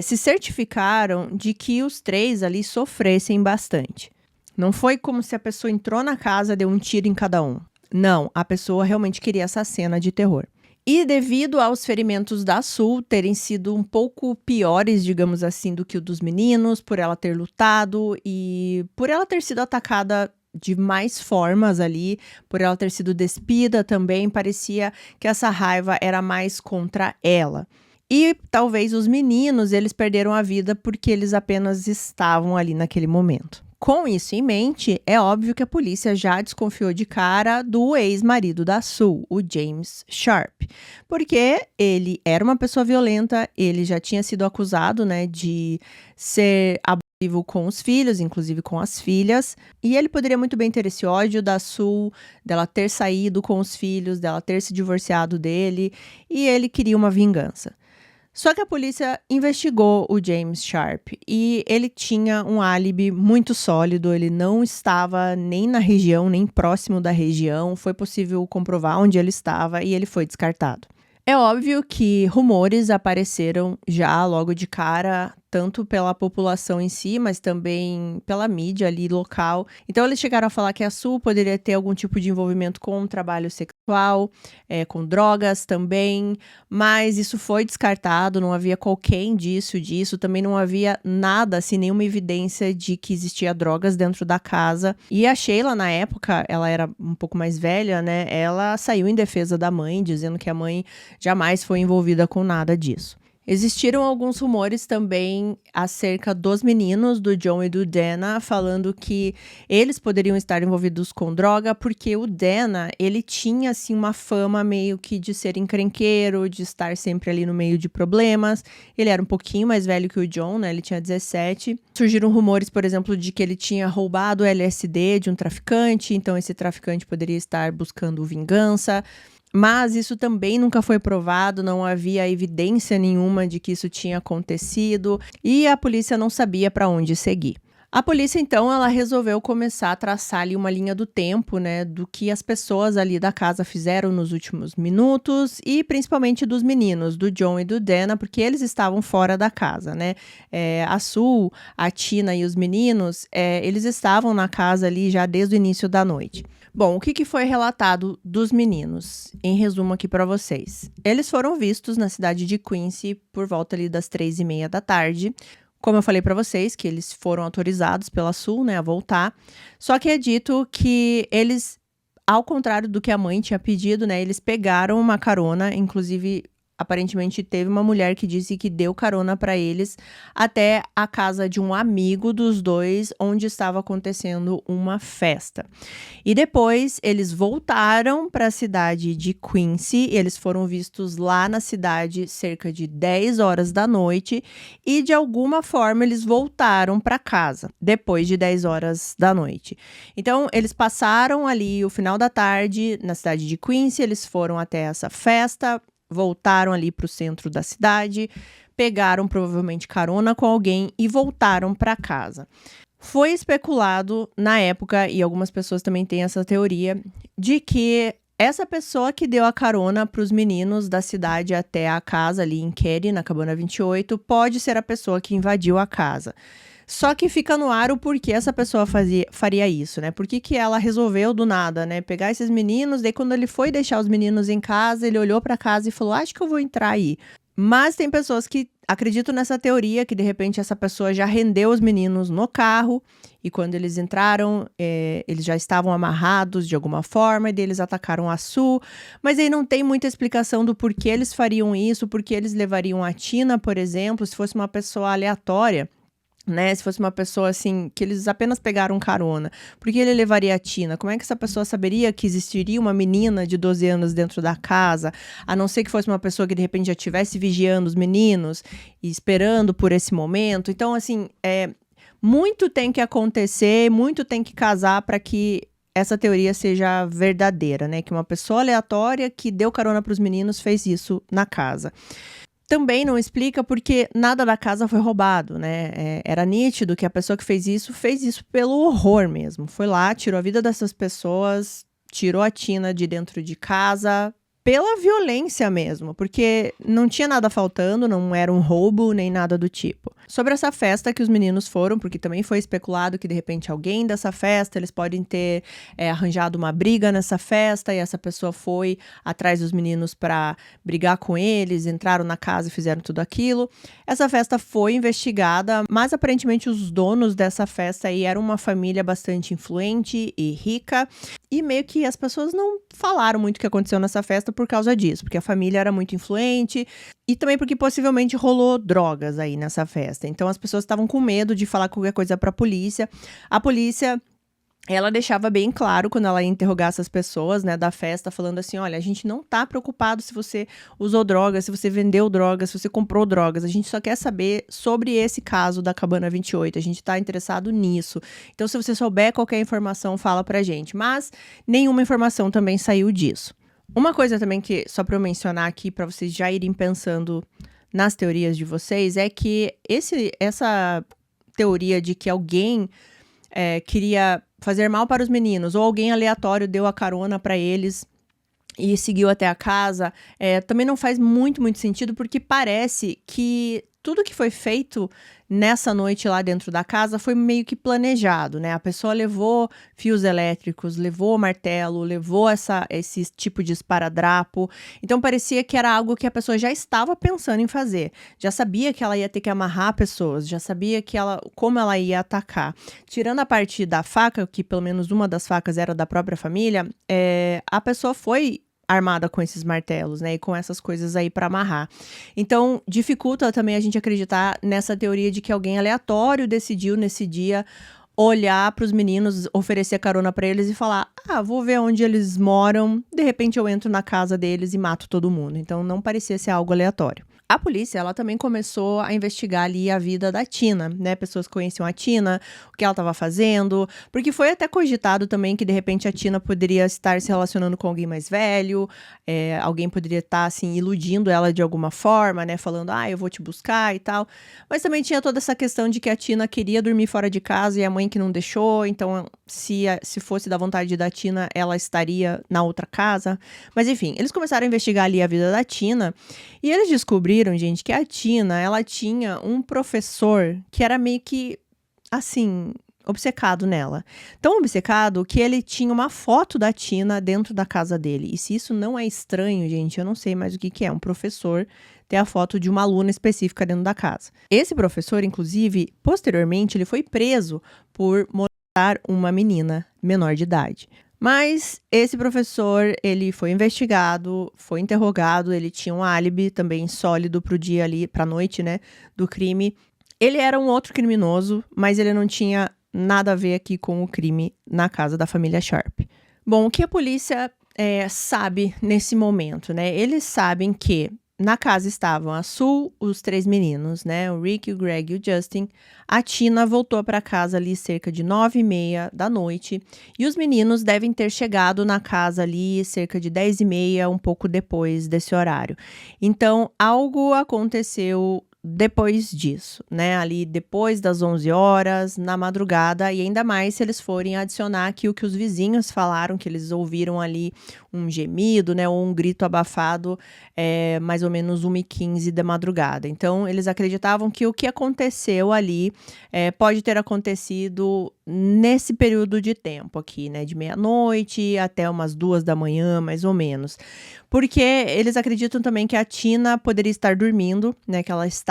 se certificaram de que os 3 ali sofressem bastante. Não foi como se a pessoa entrou na casa, deu um tiro em cada um. Não, a pessoa realmente queria essa cena de terror. E devido aos ferimentos da Sue terem sido um pouco piores, digamos assim, do que o dos meninos, por ela ter lutado e por ela ter sido atacada de mais formas ali, por ela ter sido despida também, parecia que essa raiva era mais contra ela. E talvez os meninos, eles perderam a vida porque eles apenas estavam ali naquele momento. Com isso em mente, é óbvio que a polícia já desconfiou de cara do ex-marido da Sue, o James Sharp, porque ele era uma pessoa violenta, ele já tinha sido acusado, né, de ser abusivo com os filhos, inclusive com as filhas, e ele poderia muito bem ter esse ódio da Sue, dela ter saído com os filhos, dela ter se divorciado dele, e ele queria uma vingança. Só que a polícia investigou o James Sharp e ele tinha um álibi muito sólido, ele não estava nem na região, nem próximo da região, foi possível comprovar onde ele estava e ele foi descartado. É óbvio que rumores apareceram já logo de cara, tanto pela população em si, mas também pela mídia ali local. Então eles chegaram a falar que a Sue poderia ter algum tipo de envolvimento com trabalho sexual, com drogas também, mas isso foi descartado, não havia qualquer indício disso, também não havia nada, assim, nenhuma evidência de que existia drogas dentro da casa. E a Sheila, na época, ela era um pouco mais velha, né? Ela saiu em defesa da mãe, dizendo que a mãe jamais foi envolvida com nada disso. Existiram alguns rumores também acerca dos meninos, do John e do Dana, falando que eles poderiam estar envolvidos com droga, porque o Dana, ele tinha, assim, uma fama meio que de ser encrenqueiro, de estar sempre ali no meio de problemas. Ele era um pouquinho mais velho que o John, né? Ele tinha 17. Surgiram rumores, por exemplo, de que ele tinha roubado o LSD de um traficante, então esse traficante poderia estar buscando vingança. Mas isso também nunca foi provado, não havia evidência nenhuma de que isso tinha acontecido e a polícia não sabia para onde seguir. A polícia, então, ela resolveu começar a traçar ali uma linha do tempo, né, do que as pessoas ali da casa fizeram nos últimos minutos e principalmente dos meninos, do John e do Dana, porque eles estavam fora da casa, né. A Sue, a Tina e os meninos, eles estavam na casa ali já desde o início da noite. Bom, o que foi relatado dos meninos? Em resumo aqui para vocês. Eles foram vistos na cidade de Quincy por volta ali das 3:30 da tarde. Como eu falei para vocês, que eles foram autorizados pela Sue, né, a voltar. Só que é dito que eles, ao contrário do que a mãe tinha pedido, né, eles pegaram uma carona, inclusive aparentemente teve uma mulher que disse que deu carona para eles até a casa de um amigo dos dois, onde estava acontecendo uma festa. E depois eles voltaram para a cidade de Quincy, eles foram vistos lá na cidade cerca de 10 horas da noite e de alguma forma eles voltaram para casa depois de 10 horas da noite. Então eles passaram ali o final da tarde na cidade de Quincy, eles foram até essa festa, voltaram ali para o centro da cidade, pegaram provavelmente carona com alguém e voltaram para casa. Foi especulado na época, e algumas pessoas também têm essa teoria, de que essa pessoa que deu a carona para os meninos da cidade até a casa ali em Cary, na Cabana 28, pode ser a pessoa que invadiu a casa. Só que fica no ar o porquê essa pessoa faria isso, né? Por que ela resolveu do nada, né? Pegar esses meninos, daí quando ele foi deixar os meninos em casa, ele olhou pra casa e falou, acho que eu vou entrar aí. Mas tem pessoas que acreditam nessa teoria, que de repente essa pessoa já rendeu os meninos no carro, e quando eles entraram, eles já estavam amarrados de alguma forma, e daí eles atacaram a Sue, mas aí não tem muita explicação do porquê eles fariam isso, porquê eles levariam a Tina, por exemplo, se fosse uma pessoa aleatória. Né, se fosse uma pessoa assim, que eles apenas pegaram carona, por que ele levaria a Tina? Como é que essa pessoa saberia que existiria uma menina de 12 anos dentro da casa, a não ser que fosse uma pessoa que de repente já estivesse vigiando os meninos e esperando por esse momento? Então, assim, muito tem que acontecer, muito tem que casar para que essa teoria seja verdadeira, né? Que uma pessoa aleatória que deu carona para os meninos fez isso na casa. Também não explica porque nada da casa foi roubado, né? Era nítido que a pessoa que fez isso pelo horror mesmo. Foi lá, tirou a vida dessas pessoas tirou a Tina de dentro de casa pela violência mesmo, porque não tinha nada faltando, não era um roubo nem nada do tipo. Sobre essa festa que os meninos foram, porque também foi especulado que de repente alguém dessa festa, eles podem ter arranjado uma briga nessa festa e essa pessoa foi atrás dos meninos para brigar com eles, entraram na casa e fizeram tudo aquilo. Essa festa foi investigada, mas aparentemente os donos dessa festa aí eram uma família bastante influente e rica. E meio que as pessoas não falaram muito o que aconteceu nessa festa por causa disso, porque a família era muito influente e também porque possivelmente rolou drogas aí nessa festa. Então as pessoas estavam com medo de falar qualquer coisa para a polícia. A polícia, ela deixava bem claro quando ela ia interrogar essas pessoas, né, da festa, falando assim, olha, a gente não tá preocupado se você usou drogas, se você vendeu drogas, se você comprou drogas, a gente só quer saber sobre esse caso da Cabana 28, a gente tá interessado nisso. Então, se você souber qualquer informação, fala pra gente. Mas nenhuma informação também saiu disso. Uma coisa também que, só pra eu mencionar aqui, pra vocês já irem pensando nas teorias de vocês, é que essa teoria de que alguém queria fazer mal para os meninos, ou alguém aleatório deu a carona para eles e seguiu até a casa, também não faz muito sentido, porque parece que tudo que foi feito nessa noite lá dentro da casa foi meio que planejado, né? A pessoa levou fios elétricos, levou martelo, levou esse tipo de esparadrapo. Então parecia que era algo que a pessoa já estava pensando em fazer. Já sabia que ela ia ter que amarrar pessoas, já sabia como ela ia atacar. Tirando a parte da faca, que pelo menos uma das facas era da própria família, a pessoa foi armada com esses martelos, né, e com essas coisas aí para amarrar. Então, dificulta também a gente acreditar nessa teoria de que alguém aleatório decidiu nesse dia olhar para os meninos, oferecer carona para eles e falar, vou ver onde eles moram, de repente eu entro na casa deles e mato todo mundo. Então, não parecia ser algo aleatório. A polícia, ela também começou a investigar ali a vida da Tina, né? Pessoas conheciam a Tina, o que ela estava fazendo, porque foi até cogitado também que, de repente, a Tina poderia estar se relacionando com alguém mais velho, alguém poderia estar, assim, iludindo ela de alguma forma, né? Falando, eu vou te buscar e tal. Mas também tinha toda essa questão de que a Tina queria dormir fora de casa e a mãe que não deixou, então, se fosse da vontade da Tina, ela estaria na outra casa. Mas, enfim, eles começaram a investigar ali a vida da Tina e eles descobriram, gente, que a Tina, ela tinha um professor que era meio que, assim, obcecado nela. Tão obcecado que ele tinha uma foto da Tina dentro da casa dele. E se isso não é estranho, gente, eu não sei mais o que é. Um professor ter a foto de uma aluna específica dentro da casa. Esse professor, inclusive, posteriormente, ele foi preso por molestar uma menina menor de idade. Mas esse professor, ele foi investigado, foi interrogado, ele tinha um álibi também sólido pro dia ali, pra noite, né, do crime. Ele era um outro criminoso, mas ele não tinha nada a ver aqui com o crime na casa da família Sharp. Bom, o que a polícia sabe nesse momento, né? Eles sabem que na casa estavam a Sue, os 3 meninos, né? O Rick, o Greg e o Justin. A Tina voltou para casa ali cerca de 9h30 da noite. E os meninos devem ter chegado na casa ali cerca de 10h30, um pouco depois desse horário. Então, algo aconteceu depois disso, né? Ali depois das 11 horas, na madrugada, e ainda mais se eles forem adicionar aqui o que os vizinhos falaram, que eles ouviram ali um gemido, né? Ou um grito abafado, mais ou menos 1h15 da madrugada. Então, eles acreditavam que o que aconteceu ali pode ter acontecido nesse período de tempo aqui, né? De meia-noite até umas 2 da manhã, mais ou menos. Porque eles acreditam também que a Tina poderia estar dormindo, né? Que ela estava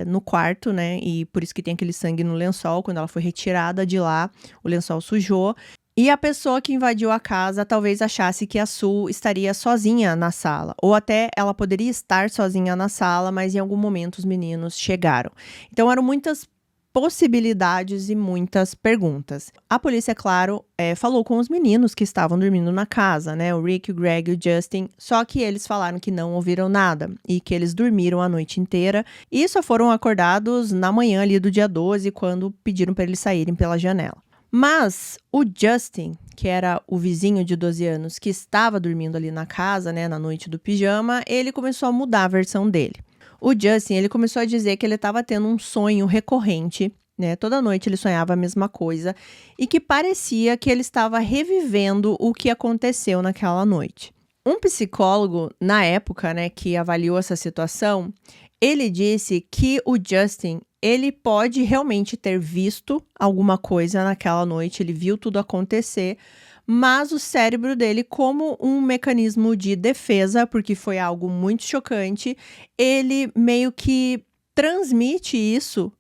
no quarto, né? E por isso que tem aquele sangue no lençol. Quando ela foi retirada de lá, o lençol sujou. E a pessoa que invadiu a casa talvez achasse que a Sue estaria sozinha na sala. Ou até ela poderia estar sozinha na sala, mas em algum momento os meninos chegaram. Então eram muitas possibilidades e muitas perguntas. A polícia, é claro, falou com os meninos que estavam dormindo na casa, né? O Rick, o Greg e o Justin. Só que eles falaram que não ouviram nada e que eles dormiram a noite inteira e só foram acordados na manhã ali do dia 12, quando pediram para eles saírem pela janela. Mas o Justin, que era o vizinho de 12 anos que estava dormindo ali na casa, né, na noite do pijama, ele começou a mudar a versão dele. O Justin, ele começou a dizer que ele estava tendo um sonho recorrente né? Toda noite ele sonhava a mesma coisa e que parecia que ele estava revivendo o que aconteceu naquela noite. Um psicólogo, na época, né, que avaliou essa situação, ele disse que o Justin, ele pode realmente ter visto alguma coisa naquela noite, ele viu tudo acontecer, mas o cérebro dele, como um mecanismo de defesa, porque foi algo muito chocante, ele meio que transmite isso,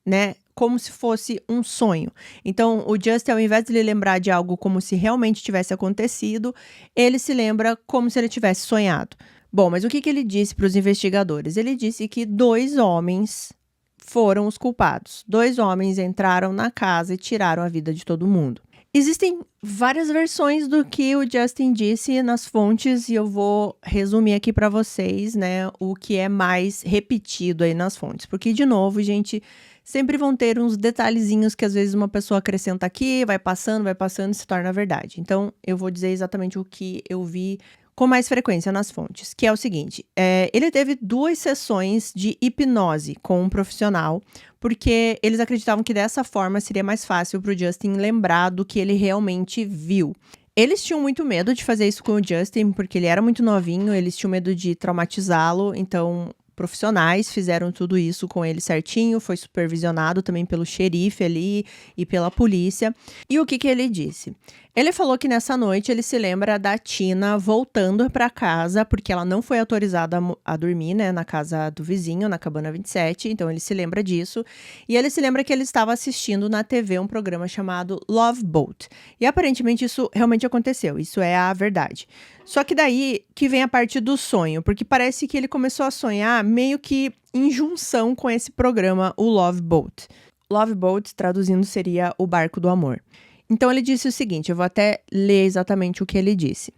né, como se fosse um sonho. Então, o Justin, ao invés de ele lembrar de algo como se realmente tivesse acontecido, ele se lembra como se ele tivesse sonhado. Bom, mas o que ele disse para os investigadores? Ele disse que 2 homens foram os culpados. 2 homens entraram na casa e tiraram a vida de todo mundo. Existem várias versões do que o Justin disse nas fontes e eu vou resumir aqui para vocês, né, o que é mais repetido aí nas fontes. Porque, de novo, gente, sempre vão ter uns detalhezinhos que às vezes uma pessoa acrescenta aqui, vai passando e se torna verdade. Então, eu vou dizer exatamente o que eu vi com mais frequência nas fontes, que é o seguinte, ele teve 2 sessões de hipnose com um profissional, porque eles acreditavam que dessa forma seria mais fácil para o Justin lembrar do que ele realmente viu. Eles tinham muito medo de fazer isso com o Justin, porque ele era muito novinho, eles tinham medo de traumatizá-lo, então profissionais fizeram tudo isso com ele certinho, foi supervisionado também pelo xerife ali e pela polícia. E o que ele disse? Ele falou que nessa noite ele se lembra da Tina voltando para casa, porque ela não foi autorizada a dormir, né, na casa do vizinho, na Cabana 27, então ele se lembra disso. E ele se lembra que ele estava assistindo na TV um programa chamado Love Boat. E aparentemente isso realmente aconteceu, isso é a verdade. Só que daí que vem a parte do sonho, porque parece que ele começou a sonhar meio que em junção com esse programa, o Love Boat. Love Boat, traduzindo, seria o barco do amor. Então ele disse o seguinte, eu vou até ler exatamente o que ele disse.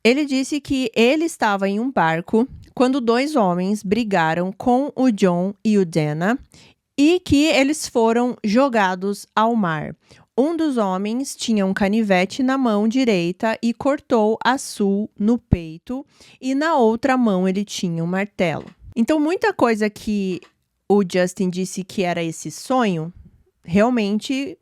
Ele disse que ele estava em um barco quando 2 homens brigaram com o John e o Dana e que eles foram jogados ao mar. Um dos homens tinha um canivete na mão direita e cortou a Sue no peito, e na outra mão ele tinha um martelo. Então, muita coisa que o Justin disse que era esse sonho, realmente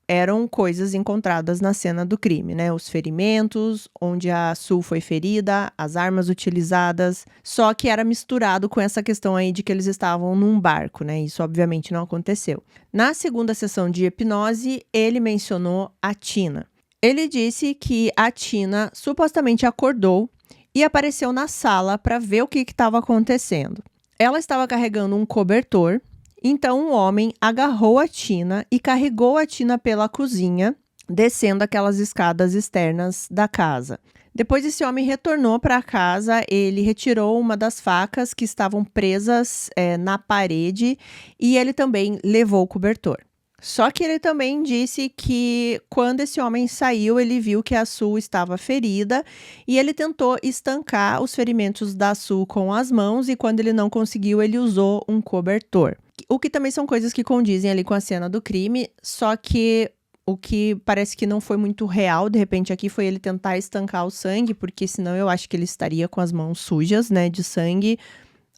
eram coisas encontradas na cena do crime, né? Os ferimentos, onde a Sue foi ferida, as armas utilizadas, só que era misturado com essa questão aí de que eles estavam num barco, né? Isso obviamente não aconteceu. Na segunda sessão de hipnose, ele mencionou a Tina. Ele disse que a Tina supostamente acordou e apareceu na sala para ver o que estava acontecendo. Ela estava carregando um cobertor. Então, um homem agarrou a Tina e carregou a Tina pela cozinha, descendo aquelas escadas externas da casa. Depois, esse homem retornou para a casa, ele retirou uma das facas que estavam presas na parede e ele também levou o cobertor. Só que ele também disse que quando esse homem saiu, ele viu que a Sue estava ferida e ele tentou estancar os ferimentos da Sue com as mãos e quando ele não conseguiu, ele usou um cobertor. O que também são coisas que condizem ali com a cena do crime, só que o que parece que não foi muito real, de repente aqui foi ele tentar estancar o sangue, porque senão eu acho que ele estaria com as mãos sujas, né, de sangue,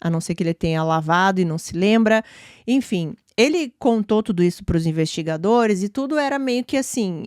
a não ser que ele tenha lavado e não se lembra. Enfim, ele contou tudo isso para os investigadores e tudo era meio que assim,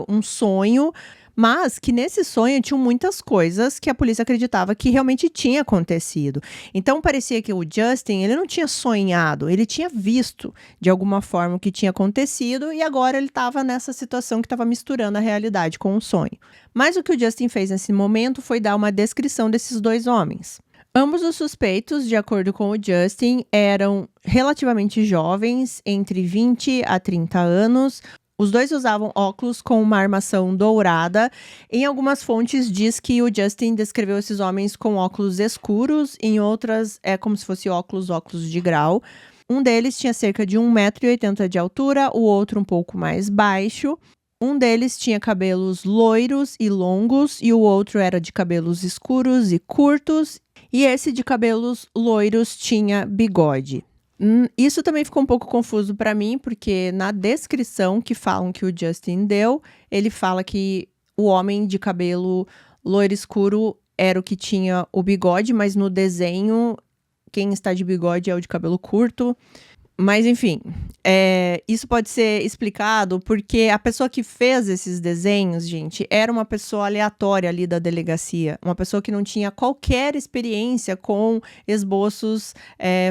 um sonho, mas que nesse sonho tinham muitas coisas que a polícia acreditava que realmente tinha acontecido. Então parecia que o Justin, ele não tinha sonhado, ele tinha visto de alguma forma o que tinha acontecido e agora ele estava nessa situação que estava misturando a realidade com o sonho. Mas o que o Justin fez nesse momento foi dar uma descrição desses 2 homens. Ambos os suspeitos, de acordo com o Justin, eram relativamente jovens, entre 20 a 30 anos. Os 2 usavam óculos com uma armação dourada. Em algumas fontes diz que o Justin descreveu esses homens com óculos escuros, em outras é como se fosse óculos de grau. Um deles tinha cerca de 1,80 m de altura, o outro um pouco mais baixo. Um deles tinha cabelos loiros e longos e o outro era de cabelos escuros e curtos. E esse de cabelos loiros tinha bigode. Isso também ficou um pouco confuso para mim, porque na descrição que falam que o Justin deu, ele fala que o homem de cabelo loiro escuro era o que tinha o bigode, mas no desenho, quem está de bigode é o de cabelo curto. Mas enfim, isso pode ser explicado porque a pessoa que fez esses desenhos, gente, era uma pessoa aleatória ali da delegacia, uma pessoa que não tinha qualquer experiência com esboços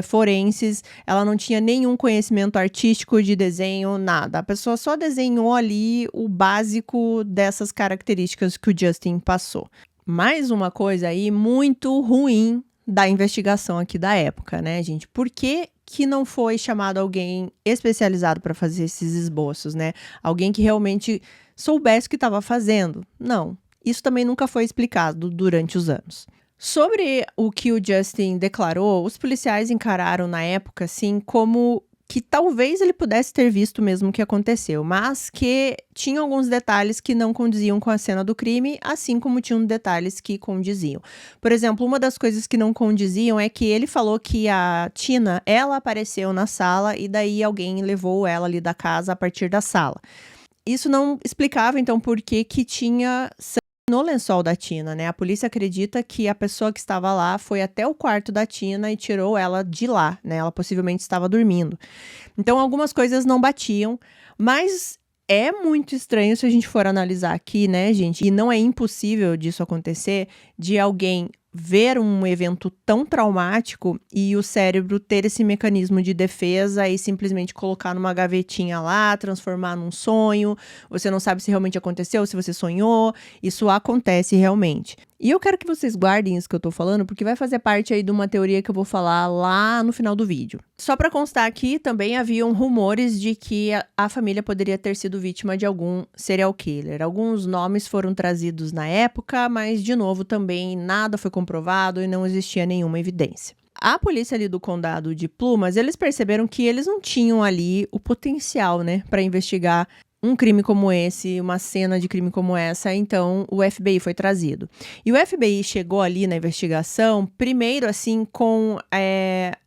forenses, ela não tinha nenhum conhecimento artístico de desenho, nada. A pessoa só desenhou ali o básico dessas características que o Justin passou. Mais uma coisa aí muito ruim da investigação aqui da época, né, gente? Por que não foi chamado alguém especializado para fazer esses esboços, né? Alguém que realmente soubesse o que estava fazendo? Não. Isso também nunca foi explicado durante os anos. Sobre o que o Justin declarou, os policiais encararam na época, assim, como que talvez ele pudesse ter visto mesmo o que aconteceu, mas que tinha alguns detalhes que não condiziam com a cena do crime, assim como tinham detalhes que condiziam. Por exemplo, uma das coisas que não condiziam é que ele falou que a Tina, ela apareceu na sala e daí alguém levou ela ali da casa a partir da sala. Isso não explicava, então, por que tinha no lençol da Tina, né? A polícia acredita que a pessoa que estava lá foi até o quarto da Tina e tirou ela de lá, né? Ela possivelmente estava dormindo. Então, algumas coisas não batiam, mas é muito estranho se a gente for analisar aqui, né, gente? E não é impossível disso acontecer, de alguém ver um evento tão traumático e o cérebro ter esse mecanismo de defesa e simplesmente colocar numa gavetinha lá, transformar num sonho. Você não sabe se realmente aconteceu, se você sonhou. Isso acontece realmente. E eu quero que vocês guardem isso que eu tô falando, porque vai fazer parte aí de uma teoria que eu vou falar lá no final do vídeo. Só para constar aqui, também haviam rumores de que a família poderia ter sido vítima de algum serial killer. Alguns nomes foram trazidos na época, mas, de novo, também nada foi comprovado e não existia nenhuma evidência. A polícia ali do condado de Plumas, eles perceberam que eles não tinham ali o potencial, né, para investigar um crime como esse, uma cena de crime como essa, então o FBI foi trazido. E o FBI chegou ali na investigação, primeiro assim, com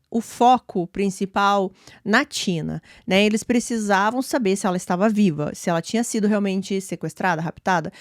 o foco principal na Tina, né? Eles precisavam saber se ela estava viva, se ela tinha sido realmente sequestrada, raptada,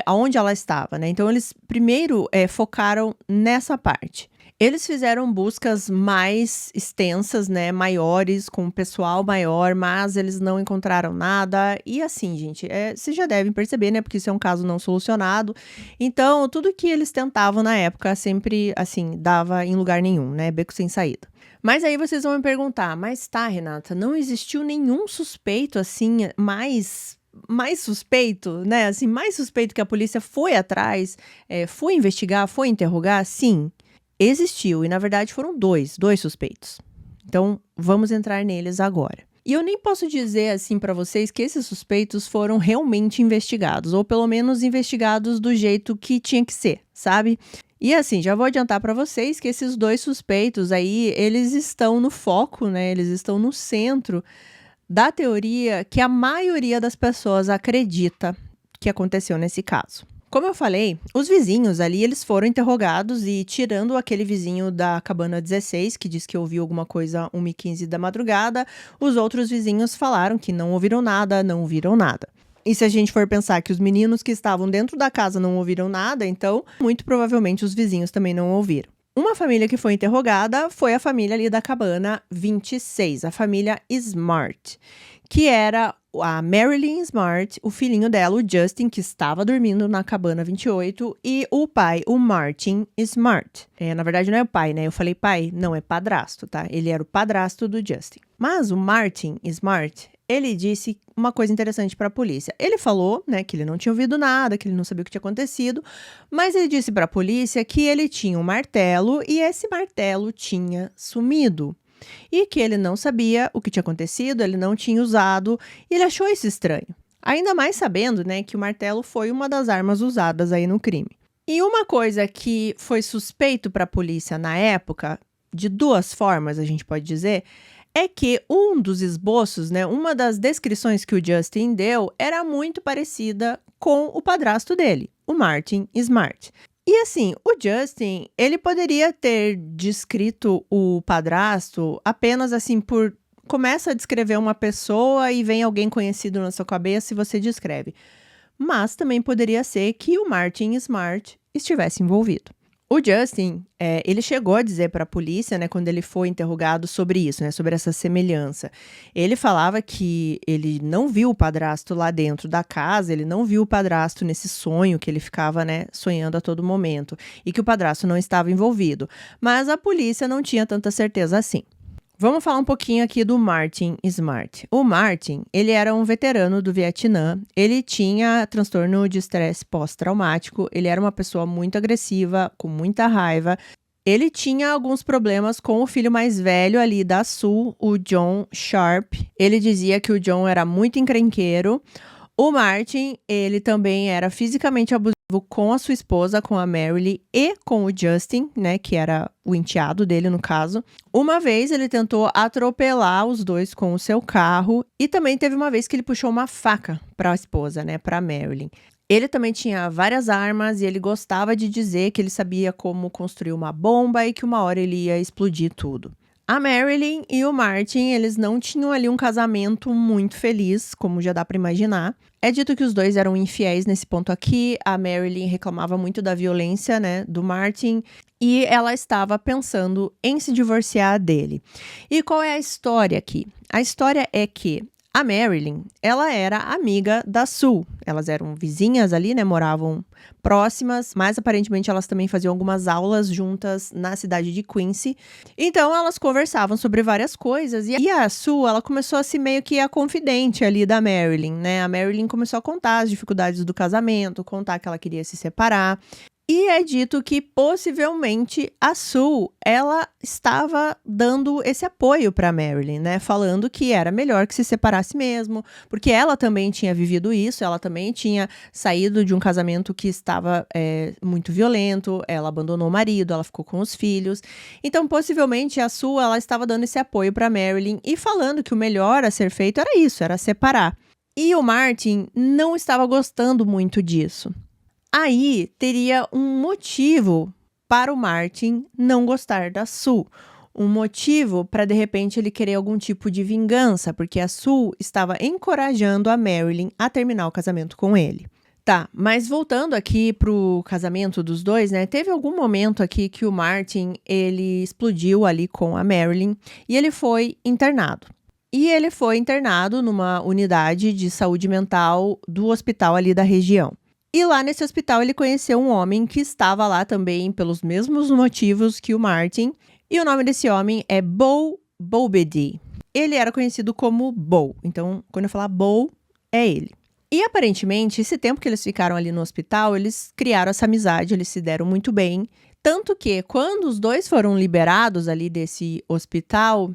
aonde ela estava, né? Então eles primeiro focaram nessa parte. Eles fizeram buscas mais extensas, né, maiores, com pessoal maior, mas eles não encontraram nada. E assim, gente, vocês já devem perceber, né, porque isso é um caso não solucionado. Então, tudo que eles tentavam na época sempre, assim, dava em lugar nenhum, né, beco sem saída. Mas aí vocês vão me perguntar, mas tá, Renata, não existiu nenhum suspeito, assim, mais suspeito, né, assim, mais suspeito que a polícia foi atrás, foi investigar, foi interrogar? Sim. Existiu, e na verdade foram dois suspeitos. Então, vamos entrar neles agora. E eu nem posso dizer assim para vocês que esses suspeitos foram realmente investigados, ou pelo menos investigados do jeito que tinha que ser, sabe? E assim, já vou adiantar para vocês que esses dois suspeitos aí, eles estão no foco, né? Eles estão no centro da teoria que a maioria das pessoas acredita que aconteceu nesse caso. Como eu falei, os vizinhos ali, eles foram interrogados e tirando aquele vizinho da cabana 16, que diz que ouviu alguma coisa 1h15 da madrugada, os outros vizinhos falaram que não ouviram nada, não viram nada. E se a gente for pensar que os meninos que estavam dentro da casa não ouviram nada, então, muito provavelmente os vizinhos também não ouviram. Uma família que foi interrogada foi a família ali da cabana 26, a família Smart, que era a Marilyn Smart, o filhinho dela, o Justin, que estava dormindo na cabana 28, e o pai, o Martin Smart. Na verdade, não é o pai, né? Eu falei pai, não, é padrasto, tá? Ele era o padrasto do Justin. Mas o Martin Smart, ele disse uma coisa interessante para a polícia. Ele falou, né, que ele não tinha ouvido nada, que ele não sabia o que tinha acontecido, mas ele disse para a polícia que ele tinha um martelo e esse martelo tinha sumido. E que ele não sabia o que tinha acontecido, ele não tinha usado, e ele achou isso estranho. Ainda mais sabendo, né, que o martelo foi uma das armas usadas aí no crime. E uma coisa que foi suspeito para a polícia na época, de duas formas a gente pode dizer, é que um dos esboços, né, uma das descrições que o Justin deu era muito parecida com o padrasto dele, o Martin Smart. E assim, o Justin, ele poderia ter descrito o padrasto apenas assim por... Começa a descrever uma pessoa e vem alguém conhecido na sua cabeça e você descreve. Mas também poderia ser que o Martin Smart estivesse envolvido. O Justin, ele chegou a dizer para a polícia, né, quando ele foi interrogado sobre isso, né, sobre essa semelhança. Ele falava que ele não viu o padrasto lá dentro da casa, ele não viu o padrasto nesse sonho que ele ficava, né, sonhando a todo momento, e que o padrasto não estava envolvido. Mas a polícia não tinha tanta certeza assim. Vamos falar um pouquinho aqui do Martin Smart. O Martin, ele era um veterano do Vietnã, ele tinha transtorno de estresse pós-traumático, ele era uma pessoa muito agressiva, com muita raiva. Ele tinha alguns problemas com o filho mais velho ali da Sue, o John Sharp. Ele dizia que o John era muito encrenqueiro. O Martin, ele também era fisicamente abusivo com a sua esposa, com a Marilyn, e com o Justin, né, que era o enteado dele no caso. Uma vez ele tentou atropelar os dois com o seu carro e também teve uma vez que ele puxou uma faca para a esposa, né, para a Marilyn. Ele também tinha várias armas e ele gostava de dizer que ele sabia como construir uma bomba e que uma hora ele ia explodir tudo. A Marilyn e o Martin, eles não tinham ali um casamento muito feliz, como já dá para imaginar. É dito que os dois eram infiéis nesse ponto aqui. A Marilyn reclamava muito da violência, né, do Martin, e ela estava pensando em se divorciar dele. E qual é a história aqui? A história é que a Marilyn, ela era amiga da Sue. Elas eram vizinhas ali, né, moravam próximas, mas aparentemente elas também faziam algumas aulas juntas na cidade de Quincy. Então elas conversavam sobre várias coisas e a Sue, ela começou a ser meio que a confidente ali da Marilyn, né? A Marilyn começou a contar as dificuldades do casamento, contar que ela queria se separar. E é dito que possivelmente a Sue, ela estava dando esse apoio para Marilyn, né? Falando que era melhor que se separasse mesmo, porque ela também tinha vivido isso, ela também tinha saído de um casamento que estava muito violento, ela abandonou o marido, ela ficou com os filhos. Então, possivelmente a Sue, ela estava dando esse apoio para Marilyn e falando que o melhor a ser feito era isso, era separar. E o Martin não estava gostando muito disso. Aí teria um motivo para o Martin não gostar da Sue. Um motivo para, de repente, ele querer algum tipo de vingança, porque a Sue estava encorajando a Marilyn a terminar o casamento com ele. Tá, mas voltando aqui pro casamento dos dois, né? Teve algum momento aqui que o Martin, ele explodiu ali com a Marilyn e ele foi internado. E ele foi internado numa unidade de saúde mental do hospital ali da região. E lá nesse hospital ele conheceu um homem que estava lá também pelos mesmos motivos que o Martin. E o nome desse homem é Bo Bobedy. Ele era conhecido como Bo. Então, quando eu falar Bo, é ele. E aparentemente, esse tempo que eles ficaram ali no hospital, eles criaram essa amizade, eles se deram muito bem. Tanto que, quando os dois foram liberados ali desse hospital,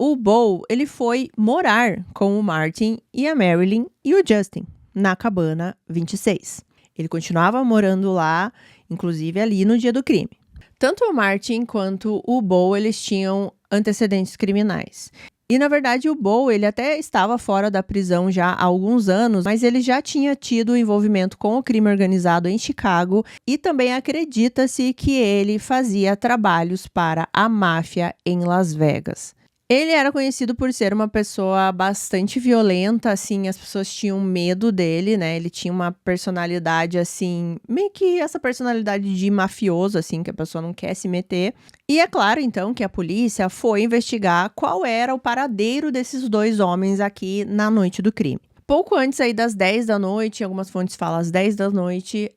o Bo, ele foi morar com o Martin e a Marilyn e o Justin na cabana 26. Ele continuava morando lá, inclusive ali no dia do crime. Tanto o Martin quanto o Bo, eles tinham antecedentes criminais. E, na verdade, o Bo, ele até estava fora da prisão já há alguns anos, mas ele já tinha tido envolvimento com o crime organizado em Chicago e também acredita-se que ele fazia trabalhos para a máfia em Las Vegas. Ele era conhecido por ser uma pessoa bastante violenta, assim, as pessoas tinham medo dele, né? Ele tinha uma personalidade, assim, meio que essa personalidade de mafioso, assim, que a pessoa não quer se meter. E é claro, então, que a polícia foi investigar qual era o paradeiro desses dois homens aqui na noite do crime. Pouco antes aí das 10 da noite, algumas fontes falam às 10 da noite,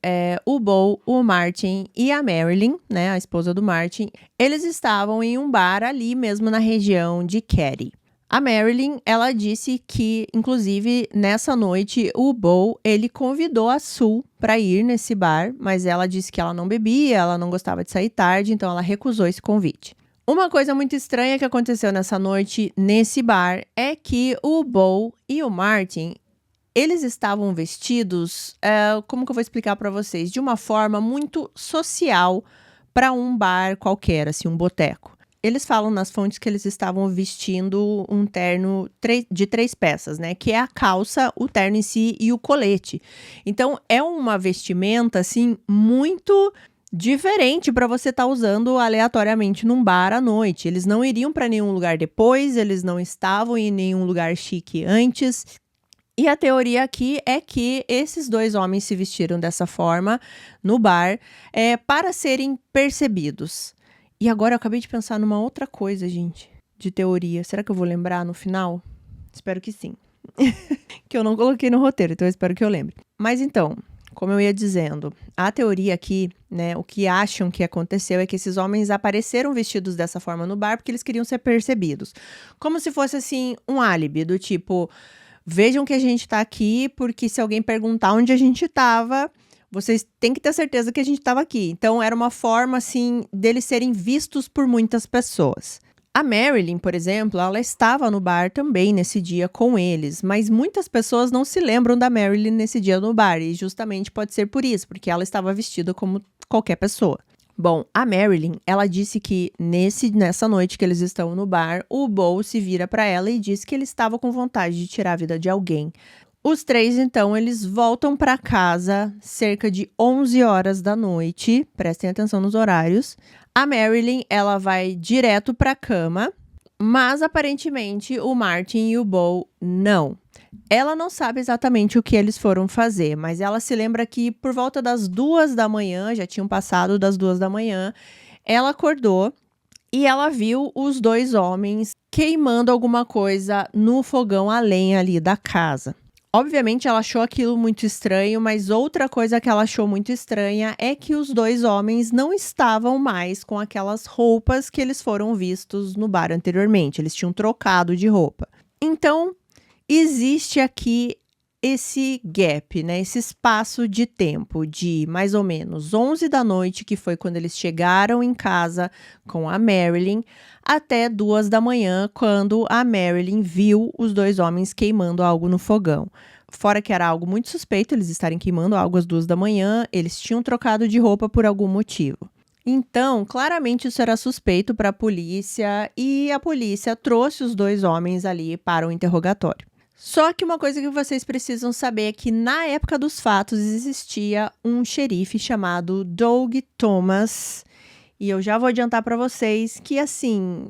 o Bo, o Martin e a Marilyn, né, a esposa do Martin, eles estavam em um bar ali mesmo na região de Katy. A Marilyn, ela disse que, inclusive, nessa noite, o Bo, ele convidou a Sue para ir nesse bar, mas ela disse que ela não bebia, ela não gostava de sair tarde, então ela recusou esse convite. Uma coisa muito estranha que aconteceu nessa noite, nesse bar, é que o Bo e o Martin, eles estavam vestidos, como que eu vou explicar para vocês? De uma forma muito social para um bar qualquer, assim, um boteco. Eles falam nas fontes que eles estavam vestindo um terno de 3 peças, né? Que é a calça, o terno em si e o colete. Então, é uma vestimenta, assim, muito diferente para você estar usando aleatoriamente num bar à noite. Eles não iriam para nenhum lugar depois, eles não estavam em nenhum lugar chique antes. E a teoria aqui é que esses dois homens se vestiram dessa forma no bar para serem percebidos. E agora eu acabei de pensar numa outra coisa, gente, de teoria. Será que eu vou lembrar no final? Espero que sim. Que eu não coloquei no roteiro, então eu espero que eu lembre. Mas então, como eu ia dizendo, a teoria aqui, né, o que acham que aconteceu é que esses homens apareceram vestidos dessa forma no bar porque eles queriam ser percebidos. Como se fosse, assim, um álibi, do tipo, vejam que a gente tá aqui porque se alguém perguntar onde a gente tava, vocês têm que ter certeza que a gente tava aqui. Então, era uma forma, assim, deles serem vistos por muitas pessoas. A Marilyn, por exemplo, ela estava no bar também nesse dia com eles, mas muitas pessoas não se lembram da Marilyn nesse dia no bar, e justamente pode ser por isso, porque ela estava vestida como qualquer pessoa. Bom, a Marilyn, ela disse que nessa noite que eles estão no bar, o Bo se vira para ela e diz que ele estava com vontade de tirar a vida de alguém. Os três, então, eles voltam para casa cerca de 11 horas da noite, prestem atenção nos horários. A Marilyn, ela vai direto para a cama, mas aparentemente o Martin e o Bo não. Ela não sabe exatamente o que eles foram fazer, mas ela se lembra que por volta das 2 da manhã, já tinham passado das 2 da manhã, ela acordou e ela viu os dois homens queimando alguma coisa no fogão a lenha ali da casa. Obviamente, ela achou aquilo muito estranho, mas outra coisa que ela achou muito estranha é que os dois homens não estavam mais com aquelas roupas que eles foram vistos no bar anteriormente. Eles tinham trocado de roupa. Então, existe aqui esse gap, né? Esse espaço de tempo de mais ou menos 11 da noite, que foi quando eles chegaram em casa com a Marilyn, até 2 da manhã, quando a Marilyn viu os dois homens queimando algo no fogão. Fora que era algo muito suspeito eles estarem queimando algo às 2 da manhã, eles tinham trocado de roupa por algum motivo. Então, claramente isso era suspeito para a polícia e a polícia trouxe os dois homens ali para o interrogatório. Só que uma coisa que vocês precisam saber é que na época dos fatos existia um xerife chamado Doug Thomas. E eu já vou adiantar para vocês que, assim,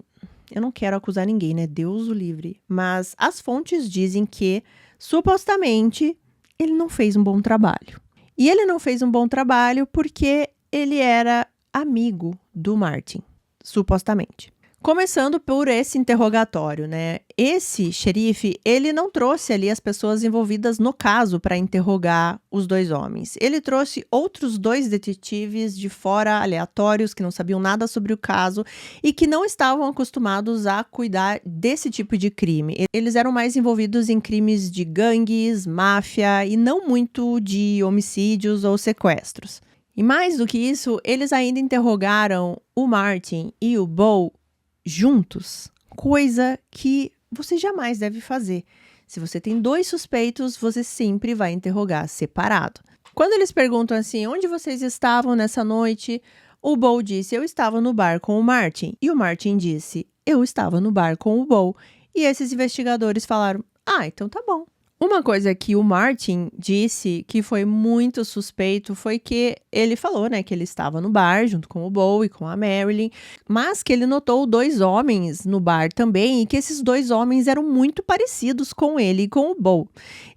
eu não quero acusar ninguém, né? Deus o livre. Mas as fontes dizem que, supostamente, ele não fez um bom trabalho. E ele não fez um bom trabalho porque ele era amigo do Martin, supostamente. Começando por esse interrogatório, né? Esse xerife, ele não trouxe ali as pessoas envolvidas no caso para interrogar os dois homens. Ele trouxe outros dois detetives de fora, aleatórios, que não sabiam nada sobre o caso e que não estavam acostumados a cuidar desse tipo de crime. Eles eram mais envolvidos em crimes de gangues, máfia e não muito de homicídios ou sequestros. E mais do que isso, eles ainda interrogaram o Martin e o Bo juntos, coisa que você jamais deve fazer. Se você tem dois suspeitos, você sempre vai interrogar separado. Quando eles perguntam assim, onde vocês estavam nessa noite? O Bo disse, eu estava no bar com o Martin. E o Martin disse, eu estava no bar com o Bo. E esses investigadores falaram, então tá bom. Uma coisa que o Martin disse que foi muito suspeito foi que ele falou, né, que ele estava no bar junto com o Bo e com a Marilyn, mas que ele notou dois homens no bar também e que esses dois homens eram muito parecidos com ele e com o Bo.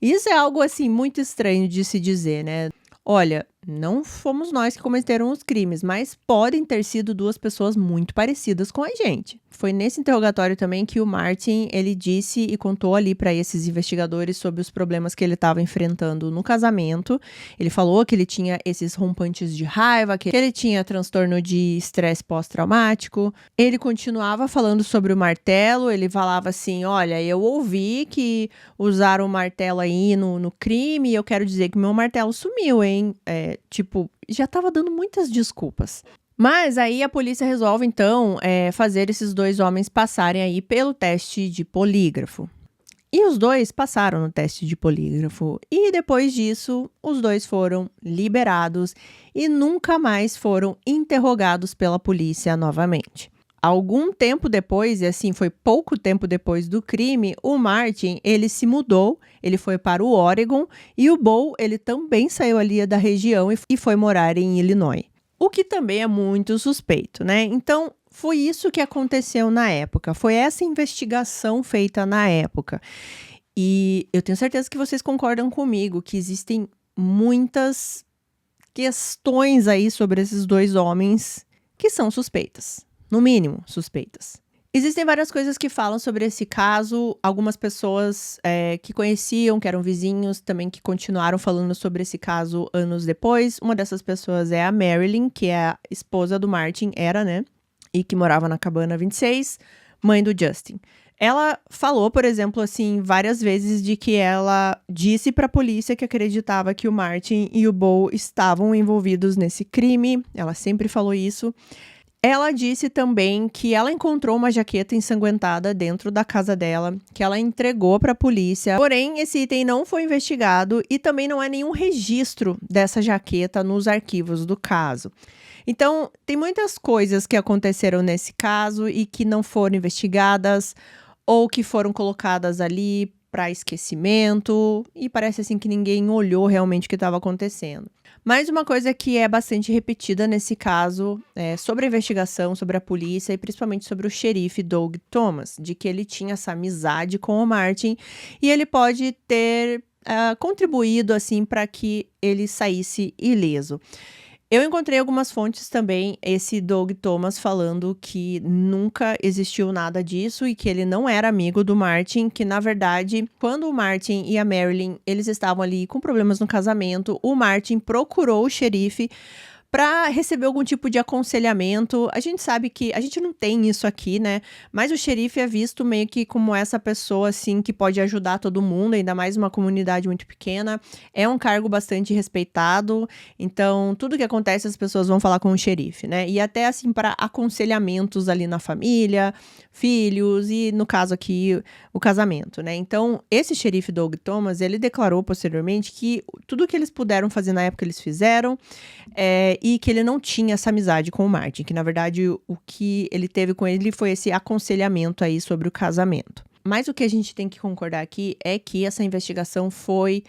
Isso é algo, assim, muito estranho de se dizer, né? Olha, não fomos nós que cometeram os crimes, mas podem ter sido duas pessoas muito parecidas com a gente. Foi nesse interrogatório também que o Martin, ele disse e contou ali para esses investigadores sobre os problemas que ele estava enfrentando no casamento. Ele falou que ele tinha esses rompantes de raiva, que ele tinha transtorno de estresse pós-traumático. Ele continuava falando sobre o martelo, ele falava assim, olha, eu ouvi que usaram o martelo aí no crime e eu quero dizer que meu martelo sumiu, hein? Já estava dando muitas desculpas. Mas aí a polícia resolve, então, fazer esses dois homens passarem aí pelo teste de polígrafo. E os dois passaram no teste de polígrafo. E depois disso, os dois foram liberados e nunca mais foram interrogados pela polícia novamente. Algum tempo depois, e assim, foi pouco tempo depois do crime, o Martin, ele se mudou, ele foi para o Oregon e o Bo, ele também saiu ali da região e foi morar em Illinois. O que também é muito suspeito, né? Então, foi isso que aconteceu na época, foi essa investigação feita na época. E eu tenho certeza que vocês concordam comigo que existem muitas questões aí sobre esses dois homens que são suspeitas, no mínimo suspeitas. Existem várias coisas que falam sobre esse caso, algumas pessoas que conheciam, que eram vizinhos, também que continuaram falando sobre esse caso anos depois. Uma dessas pessoas é a Marilyn, que é a esposa do Martin, era, né? E que morava na Cabana 26, mãe do Justin. Ela falou, por exemplo, assim, várias vezes de que ela disse pra polícia que acreditava que o Martin e o Bo estavam envolvidos nesse crime. Ela sempre falou isso. Ela disse também que ela encontrou uma jaqueta ensanguentada dentro da casa dela, que ela entregou para a polícia. Porém, esse item não foi investigado e também não há nenhum registro dessa jaqueta nos arquivos do caso. Então, tem muitas coisas que aconteceram nesse caso e que não foram investigadas ou que foram colocadas ali para esquecimento e parece assim que ninguém olhou realmente o que estava acontecendo. Mas uma coisa que é bastante repetida nesse caso é sobre a investigação, sobre a polícia e principalmente sobre o xerife Doug Thomas, de que ele tinha essa amizade com o Martin e ele pode ter contribuído assim para que ele saísse ileso. Eu encontrei algumas fontes também, esse Doug Thomas falando que nunca existiu nada disso e que ele não era amigo do Martin, que na verdade, quando o Martin e a Marilyn, eles estavam ali com problemas no casamento, o Martin procurou o xerife para receber algum tipo de aconselhamento. A gente sabe que a gente não tem isso aqui, né? Mas o xerife é visto meio que como essa pessoa, assim, que pode ajudar todo mundo, ainda mais uma comunidade muito pequena. É um cargo bastante respeitado. Então, tudo que acontece, as pessoas vão falar com o xerife, né? E até, assim, para aconselhamentos ali na família, filhos e, no caso aqui, o casamento, né? Então, esse xerife Doug Thomas, ele declarou posteriormente que tudo que eles puderam fazer na época, eles fizeram. E que ele não tinha essa amizade com o Martin, que na verdade o que ele teve com ele foi esse aconselhamento aí sobre o casamento. Mas o que a gente tem que concordar aqui é que essa investigação foi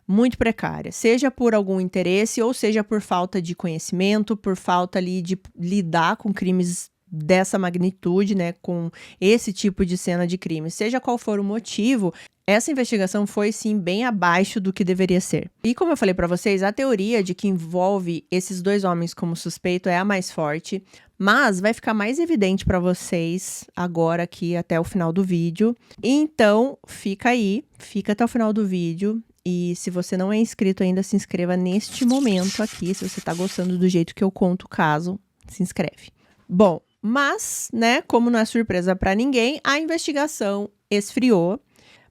muito precária, seja por algum interesse ou seja por falta de conhecimento, por falta ali de lidar com crimes dessa magnitude, né, com esse tipo de cena de crime, seja qual for o motivo, essa investigação foi sim bem abaixo do que deveria ser. E como eu falei para vocês, a teoria de que envolve esses dois homens como suspeito é a mais forte, mas vai ficar mais evidente para vocês agora aqui até o final do vídeo. Então, fica aí, fica até o final do vídeo. E se você não é inscrito ainda, se inscreva neste momento aqui. Se você tá gostando do jeito que eu conto o caso, se inscreve. Bom, mas, né, como não é surpresa para ninguém, a investigação esfriou.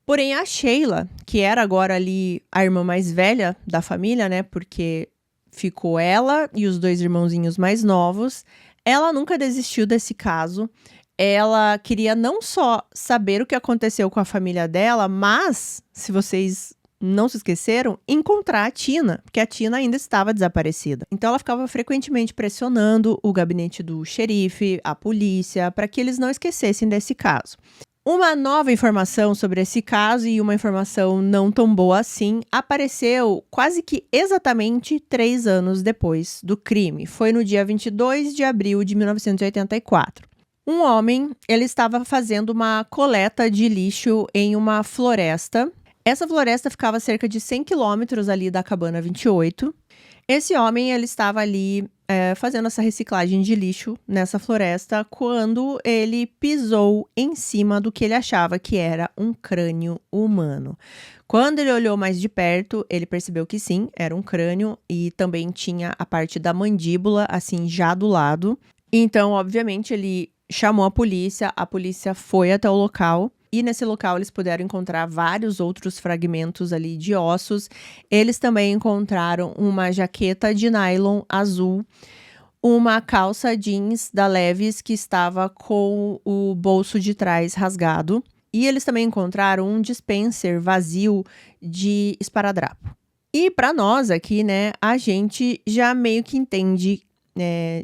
Porém, a Sheila, que era agora ali a irmã mais velha da família, né, porque ficou ela e os dois irmãozinhos mais novos, ela nunca desistiu desse caso. Ela queria não só saber o que aconteceu com a família dela, mas, se vocês não se esqueceram, encontrar a Tina, porque a Tina ainda estava desaparecida. Então ela ficava frequentemente pressionando o gabinete do xerife, a polícia, para que eles não esquecessem desse caso. Uma nova informação sobre esse caso, e uma informação não tão boa assim, apareceu quase que exatamente 3 anos depois do crime. Foi no dia 22 de abril de 1984. Um homem, ele estava fazendo uma coleta de lixo em uma floresta. Essa floresta ficava a cerca de 100 quilômetros ali da Cabana 28. Esse homem, ele estava ali fazendo essa reciclagem de lixo nessa floresta quando ele pisou em cima do que ele achava que era um crânio humano. Quando ele olhou mais de perto, ele percebeu que sim, era um crânio e também tinha a parte da mandíbula, assim, já do lado. Então, obviamente, ele chamou a polícia foi até o local. E nesse local eles puderam encontrar vários outros fragmentos ali de ossos. Eles também encontraram uma jaqueta de nylon azul, uma calça jeans da Levi's que estava com o bolso de trás rasgado. E eles também encontraram um dispenser vazio de esparadrapo. E para nós aqui, né, a gente já meio que entende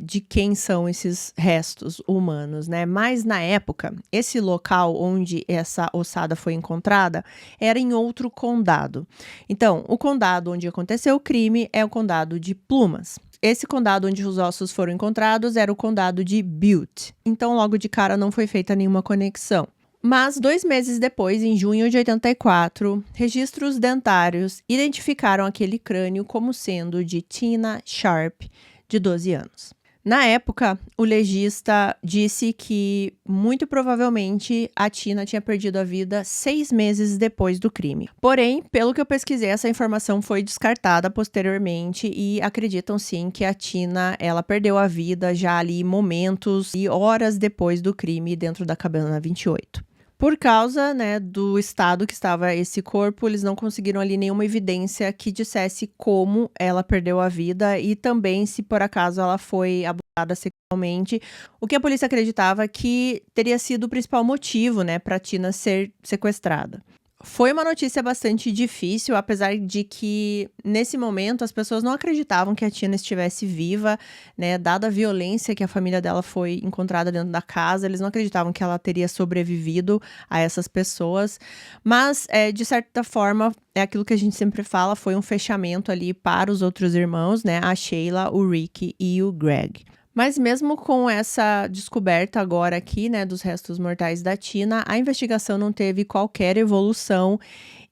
de quem são esses restos humanos, né? Mas na época, esse local onde essa ossada foi encontrada era em outro condado. Então, o condado onde aconteceu o crime é o condado de Plumas. Esse condado onde os ossos foram encontrados era o condado de Butte. Então, logo de cara não foi feita nenhuma conexão. Mas 2 meses depois, em junho de 84, registros dentários identificaram aquele crânio como sendo de Tina Sharp, de 12 anos. Na época, o legista disse que, muito provavelmente, a Tina tinha perdido a vida 6 meses depois do crime. Porém, pelo que eu pesquisei, essa informação foi descartada posteriormente e acreditam sim que a Tina, ela perdeu a vida já ali momentos e horas depois do crime dentro da cabana 28. Por causa, né, do estado que estava esse corpo, eles não conseguiram ali nenhuma evidência que dissesse como ela perdeu a vida e também se por acaso ela foi abusada sexualmente, o que a polícia acreditava que teria sido o principal motivo, né, para Tina ser sequestrada. Foi uma notícia bastante difícil, apesar de que, nesse momento, as pessoas não acreditavam que a Tina estivesse viva, né? Dada a violência que a família dela foi encontrada dentro da casa, eles não acreditavam que ela teria sobrevivido a essas pessoas. Mas, de certa forma, é aquilo que a gente sempre fala, foi um fechamento ali para os outros irmãos, né? A Sheila, o Rick e o Greg. Mas mesmo com essa descoberta agora aqui, né, dos restos mortais da Tina, a investigação não teve qualquer evolução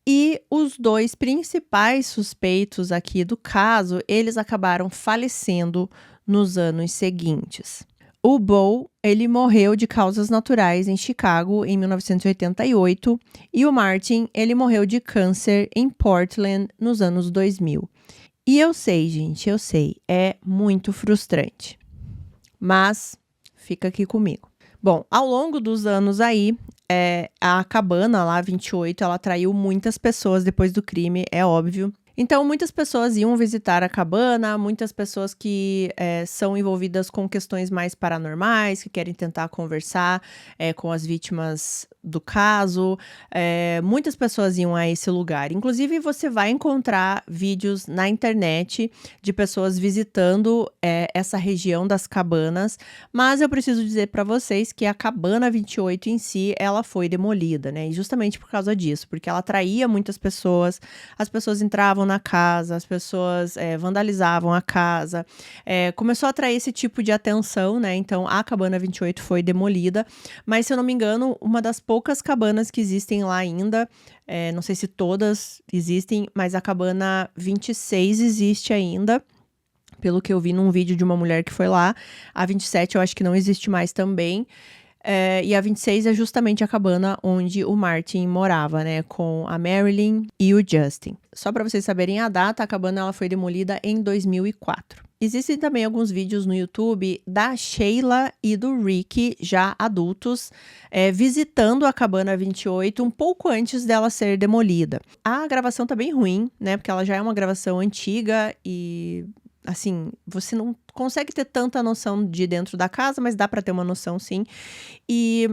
e os 2 principais suspeitos aqui do caso, eles acabaram falecendo nos anos seguintes. O Bo, ele morreu de causas naturais em Chicago em 1988 e o Martin, ele morreu de câncer em Portland nos anos 2000. E eu sei, gente, eu sei, é muito frustrante. Mas fica aqui comigo. Bom, ao longo dos anos aí, a cabana lá, 28, ela atraiu muitas pessoas depois do crime, é óbvio. Então, muitas pessoas iam visitar a cabana, muitas pessoas que são envolvidas com questões mais paranormais, que querem tentar conversar com as vítimas do caso. Muitas pessoas iam a esse lugar. Inclusive, você vai encontrar vídeos na internet de pessoas visitando essa região das cabanas, mas eu preciso dizer para vocês que a cabana 28 em si, ela foi demolida, né? E justamente por causa disso, porque ela atraía muitas pessoas, as pessoas entravam na casa, as pessoas vandalizavam a casa, começou a atrair esse tipo de atenção, né? Então a cabana 28 foi demolida, mas se eu não me engano, uma das poucas cabanas que existem lá ainda, não sei se todas existem, mas a cabana 26 existe ainda. Pelo que eu vi num vídeo de uma mulher que foi lá. A 27 eu acho que não existe mais também. E a 26 é justamente a cabana onde o Martin morava, né? Com a Marilyn e o Justin. Só para vocês saberem a data, a cabana ela foi demolida em 2004. Existem também alguns vídeos no YouTube da Sheila e do Rick, já adultos, visitando a cabana 28 um pouco antes dela ser demolida. A gravação tá bem ruim, né? Porque ela já é uma gravação antiga e... assim, você não consegue ter tanta noção de dentro da casa, mas dá pra ter uma noção sim. E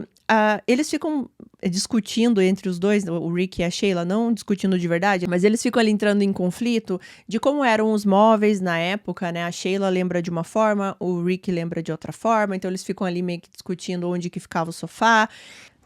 eles ficam discutindo entre os dois, o Rick e a Sheila, não discutindo de verdade, mas eles ficam ali entrando em conflito de como eram os móveis na época, né? A Sheila lembra de uma forma, o Rick lembra de outra forma, então eles ficam ali meio que discutindo onde que ficava o sofá.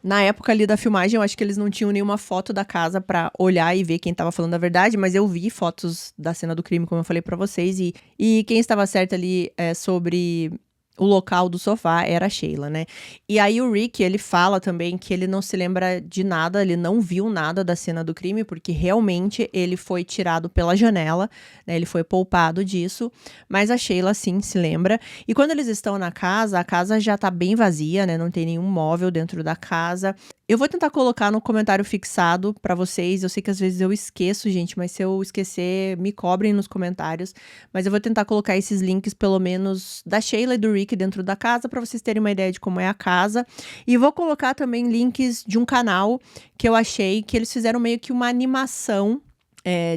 Na época ali da filmagem, eu acho que eles não tinham nenhuma foto da casa pra olhar e ver quem tava falando a verdade, mas eu vi fotos da cena do crime, como eu falei pra vocês, e quem estava certo ali sobre o local do sofá era a Sheila, né? E aí o Rick, ele fala também que ele não se lembra de nada, ele não viu nada da cena do crime, porque realmente ele foi tirado pela janela, né? Ele foi poupado disso, mas a Sheila sim se lembra. E quando eles estão na casa, a casa já tá bem vazia, né? Não tem nenhum móvel dentro da casa. Eu vou tentar colocar no comentário fixado pra vocês. Eu sei que às vezes eu esqueço, gente, mas se eu esquecer, me cobrem nos comentários. Mas eu vou tentar colocar esses links, pelo menos, da Sheila e do Rick dentro da casa, pra vocês terem uma ideia de como é a casa. E vou colocar também links de um canal que eu achei que eles fizeram meio que uma animação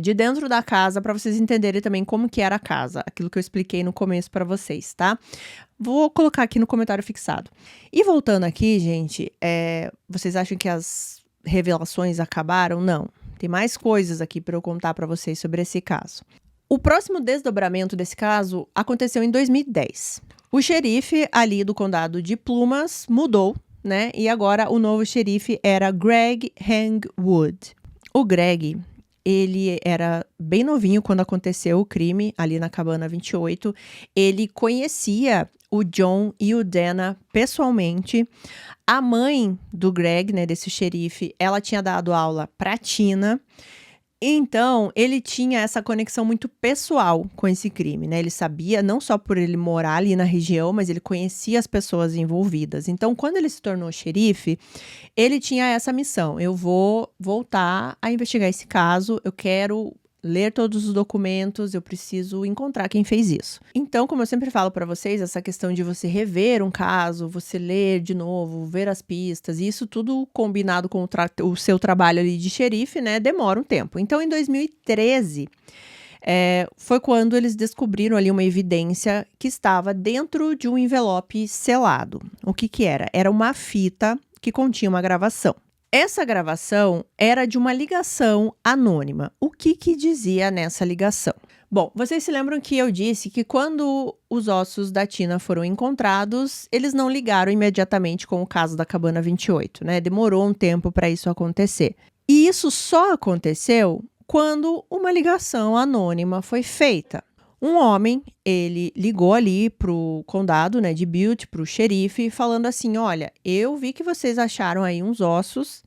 de dentro da casa, pra vocês entenderem também como que era a casa. Aquilo que eu expliquei no começo pra vocês, tá? Vou colocar aqui no comentário fixado. E voltando aqui, gente, vocês acham que as revelações acabaram? Não. Tem mais coisas aqui para eu contar para vocês sobre esse caso. O próximo desdobramento desse caso aconteceu em 2010. O xerife ali do condado de Plumas mudou, né? E agora o novo xerife era Greg Hangwood. O Greg, Ele era bem novinho quando aconteceu o crime ali na Cabana 28. Ele conhecia o John e o Dana pessoalmente. A mãe do Greg, né, desse xerife, ela tinha dado aula pra Tina. Então, ele tinha essa conexão muito pessoal com esse crime, né? Ele sabia, não só por ele morar ali na região, mas ele conhecia as pessoas envolvidas. Então, quando ele se tornou xerife, ele tinha essa missão: eu vou voltar a investigar esse caso, eu quero ler todos os documentos, eu preciso encontrar quem fez isso. Então, como eu sempre falo para vocês, essa questão de você rever um caso, você ler de novo, ver as pistas, e isso tudo combinado com o seu trabalho ali de xerife, né, demora um tempo. Então, em 2013, foi quando eles descobriram ali uma evidência que estava dentro de um envelope selado. O que que era? Era uma fita que continha uma gravação. Essa gravação era de uma ligação anônima. O que que dizia nessa ligação? Bom, vocês se lembram que eu disse que quando os ossos da Tina foram encontrados, eles não ligaram imediatamente com o caso da Cabana 28, né? Demorou um tempo para isso acontecer. E isso só aconteceu quando uma ligação anônima foi feita. Um homem, ele ligou ali pro condado, né, de Butte, pro xerife, falando assim: olha, eu vi que vocês acharam aí uns ossos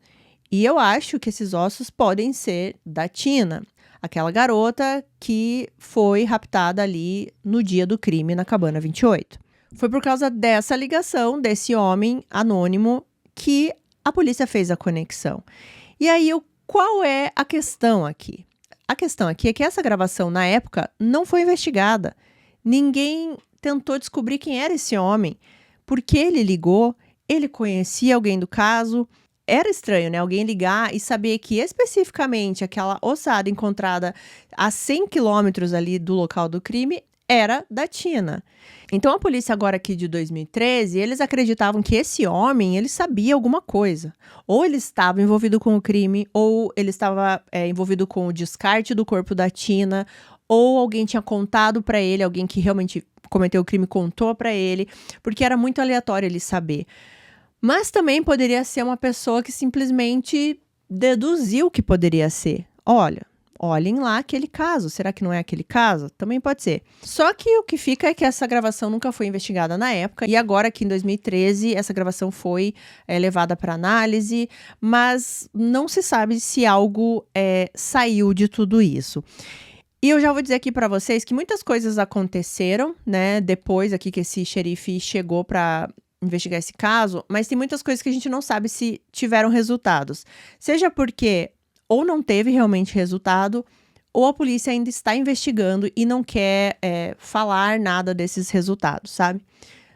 e eu acho que esses ossos podem ser da Tina, aquela garota que foi raptada ali no dia do crime na Cabana 28. Foi por causa dessa ligação desse homem anônimo que a polícia fez a conexão. E aí, qual é a questão aqui? A questão aqui é que essa gravação, na época, não foi investigada. Ninguém tentou descobrir quem era esse homem, porque ele ligou, ele conhecia alguém do caso. Era estranho, né? Alguém ligar e saber que especificamente aquela ossada encontrada a 100 quilômetros ali do local do crime era da Tina. Então, a polícia agora aqui de 2013, eles acreditavam que esse homem, ele sabia alguma coisa. Ou ele estava envolvido com o crime, ou ele estava envolvido com o descarte do corpo da Tina, ou alguém tinha contado para ele, alguém que realmente cometeu o crime contou para ele, porque era muito aleatório ele saber. Mas também poderia ser uma pessoa que simplesmente deduziu que poderia ser. Olhem lá aquele caso. Será que não é aquele caso? Também pode ser. Só que o que fica é que essa gravação nunca foi investigada na época. E agora, aqui em 2013, essa gravação foi levada para análise. Mas não se sabe se algo saiu de tudo isso. E eu já vou dizer aqui para vocês que muitas coisas aconteceram, né? Depois aqui que esse xerife chegou para investigar esse caso. Mas tem muitas coisas que a gente não sabe se tiveram resultados. Seja porque ou não teve realmente resultado, ou a polícia ainda está investigando e não quer falar nada desses resultados, sabe?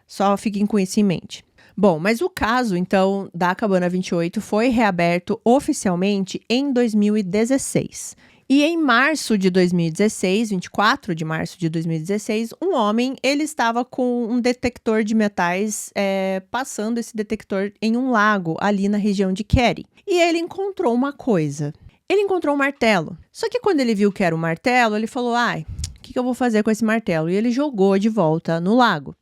Só fiquem com isso em mente. Bom, mas o caso, então, da Cabana 28 foi reaberto oficialmente em 2016. E em março de 2016, 24 de março de 2016, um homem, ele estava com um detector de metais, passando esse detector em um lago ali na região de Cary. E ele encontrou uma coisa. Ele encontrou um martelo. Só que quando ele viu que era um martelo, ele falou: ai, o que eu vou fazer com esse martelo? E ele jogou de volta no lago.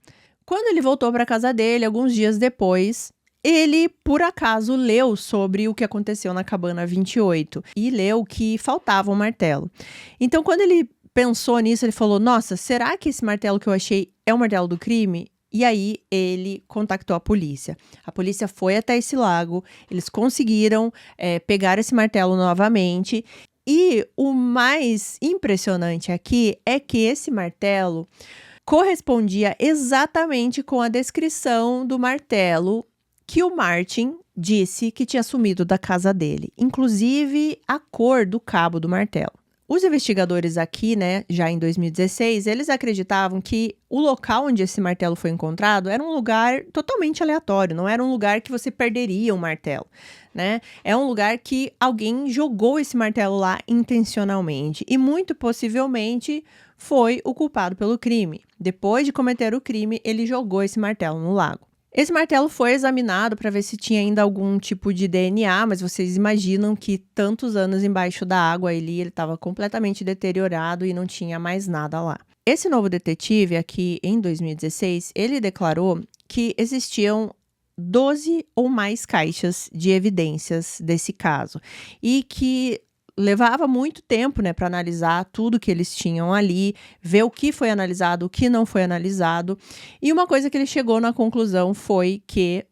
Quando ele voltou para casa dele, alguns dias depois, ele, por acaso, leu sobre o que aconteceu na Cabana 28 e leu que faltava um martelo. Então, quando ele pensou nisso, ele falou: nossa, será que esse martelo que eu achei é o martelo do crime? E aí, ele contactou a polícia. A polícia foi até esse lago, eles conseguiram pegar esse martelo novamente. E o mais impressionante aqui é que esse martelo correspondia exatamente com a descrição do martelo que o Martin disse que tinha sumido da casa dele, inclusive a cor do cabo do martelo. Os investigadores aqui, né, já em 2016, eles acreditavam que o local onde esse martelo foi encontrado era um lugar totalmente aleatório, não era um lugar que você perderia um martelo, né? É um lugar que alguém jogou esse martelo lá intencionalmente e muito possivelmente foi o culpado pelo crime. Depois de cometer o crime, ele jogou esse martelo no lago. Esse martelo foi examinado para ver se tinha ainda algum tipo de DNA, mas vocês imaginam que tantos anos embaixo da água ele estava completamente deteriorado e não tinha mais nada lá. Esse novo detetive aqui em 2016, ele declarou que existiam 12 ou mais caixas de evidências desse caso e que levava muito tempo, né, para analisar tudo que eles tinham ali, ver o que foi analisado, o que não foi analisado. E uma coisa que ele chegou na conclusão foi que,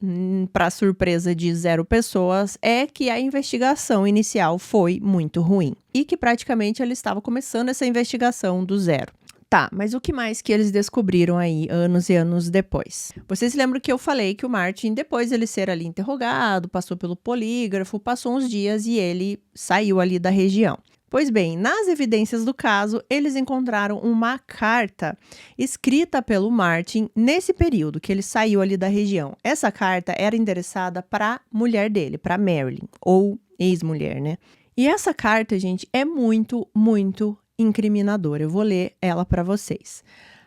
para surpresa de 0 pessoas, é que a investigação inicial foi muito ruim e que praticamente ele estava começando essa investigação do zero. Tá, mas o que mais que eles descobriram aí anos e anos depois? Vocês se lembram que eu falei que o Martin, depois de ele ser ali interrogado, passou pelo polígrafo, passou uns dias e ele saiu ali da região. Pois bem, nas evidências do caso, eles encontraram uma carta escrita pelo Martin nesse período que ele saiu ali da região. Essa carta era endereçada para a mulher dele, para Marilyn, ou ex-mulher, né? E essa carta, gente, é muito, muito incriminadora. Eu vou ler ela para vocês.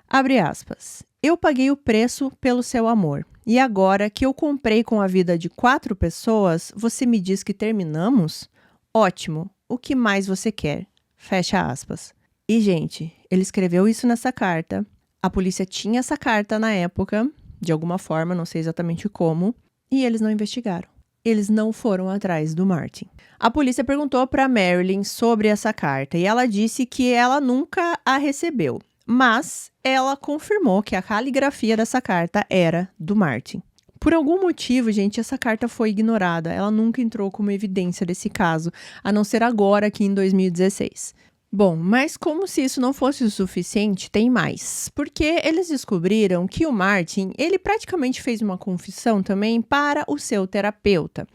Abre aspas. Eu paguei o preço pelo seu amor. E agora que eu comprei com a vida de 4 pessoas, você me diz que terminamos? Ótimo. O que mais você quer? Fecha aspas. E, gente, ele escreveu isso nessa carta. A polícia tinha essa carta na época, de alguma forma, não sei exatamente como, e eles não investigaram. Eles não foram atrás do Martin. A polícia perguntou para Marilyn sobre essa carta e ela disse que ela nunca a recebeu, mas ela confirmou que a caligrafia dessa carta era do Martin. Por algum motivo, gente, essa carta foi ignorada. Ela nunca entrou como evidência desse caso, a não ser agora, aqui em 2016. Bom, mas como se isso não fosse o suficiente, tem mais. Porque eles descobriram que o Martin, ele praticamente fez uma confissão também para o seu terapeuta.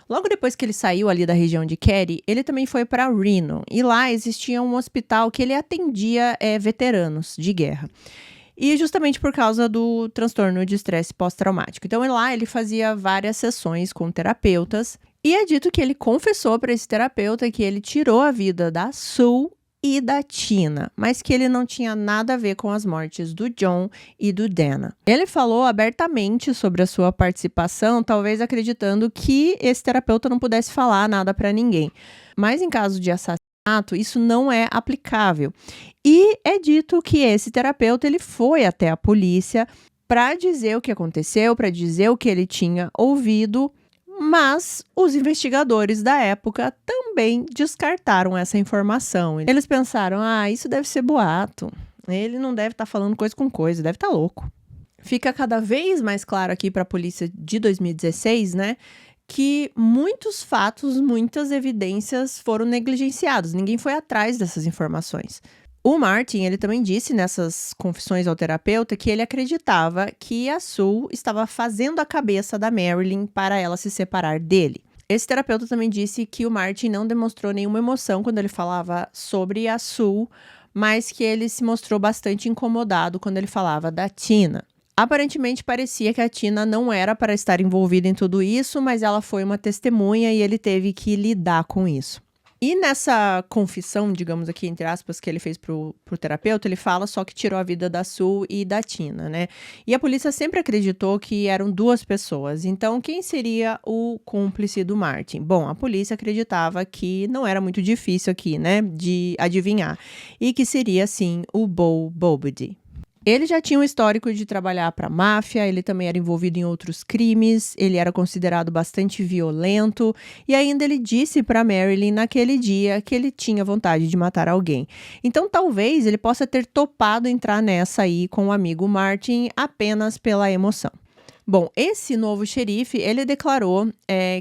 Logo depois que ele saiu ali da região de Cary, ele também foi para Reno. E lá existia um hospital que ele atendia veteranos de guerra. E justamente por causa do transtorno de estresse pós-traumático. Então, lá ele fazia várias sessões com terapeutas. E é dito que ele confessou para esse terapeuta que ele tirou a vida da Sue e da Tina, mas que ele não tinha nada a ver com as mortes do John e do Dana. Ele falou abertamente sobre a sua participação, talvez acreditando que esse terapeuta não pudesse falar nada para ninguém. Mas em caso de assassinato, isso não é aplicável. E é dito que esse terapeuta ele foi até a polícia para dizer o que aconteceu, para dizer o que ele tinha ouvido, mas os investigadores da época também descartaram essa informação. Eles pensaram, isso deve ser boato. Ele não deve estar falando coisa com coisa, deve estar louco. Fica cada vez mais claro aqui para a polícia de 2016, né, que muitos fatos, muitas evidências foram negligenciados. Ninguém foi atrás dessas informações. O Martin, ele também disse nessas confissões ao terapeuta que ele acreditava que a Sue estava fazendo a cabeça da Marilyn para ela se separar dele. Esse terapeuta também disse que o Martin não demonstrou nenhuma emoção quando ele falava sobre a Sue, mas que ele se mostrou bastante incomodado quando ele falava da Tina. Aparentemente parecia que a Tina não era para estar envolvida em tudo isso, mas ela foi uma testemunha e ele teve que lidar com isso. E nessa confissão, digamos aqui, entre aspas, que ele fez pro terapeuta, ele fala só que tirou a vida da Sue e da Tina, né? E a polícia sempre acreditou que eram 2 pessoas. Então, quem seria o cúmplice do Martin? Bom, a polícia acreditava que não era muito difícil aqui, né, de adivinhar. E que seria, sim, o Bo Bobody. Ele já tinha um histórico de trabalhar para a máfia, ele também era envolvido em outros crimes, ele era considerado bastante violento e ainda ele disse para Marilyn naquele dia que ele tinha vontade de matar alguém. Então talvez ele possa ter topado entrar nessa aí com o amigo Martin apenas pela emoção. Bom, esse novo xerife, ele declarou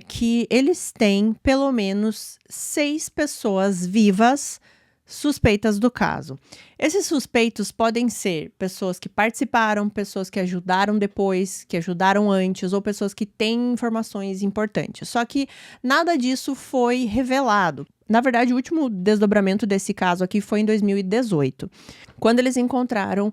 que eles têm pelo menos 6 pessoas vivas suspeitas do caso. Esses suspeitos podem ser pessoas que participaram, pessoas que ajudaram depois, que ajudaram antes, ou pessoas que têm informações importantes. Só que nada disso foi revelado. Na verdade, o último desdobramento desse caso aqui foi em 2018, quando eles encontraram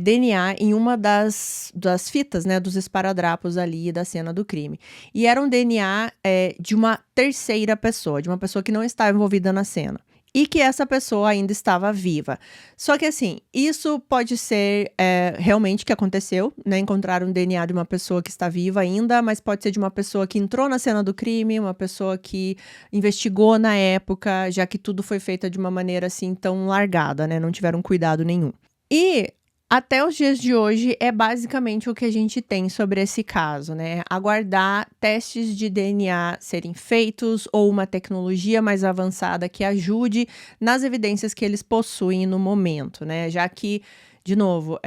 DNA em uma das fitas, né, dos esparadrapos ali da cena do crime. E era um DNA de uma terceira pessoa, de uma pessoa que não estava envolvida na cena. E que essa pessoa ainda estava viva. Só que assim, isso pode ser realmente que aconteceu, né? Encontraram um DNA de uma pessoa que está viva ainda, mas pode ser de uma pessoa que entrou na cena do crime, uma pessoa que investigou na época, já que tudo foi feito de uma maneira assim tão largada, né? Não tiveram cuidado nenhum. E Até os dias de hoje é basicamente o que a gente tem sobre esse caso, né? Aguardar testes de DNA serem feitos ou uma tecnologia mais avançada que ajude nas evidências que eles possuem no momento, né? Já que, de novo,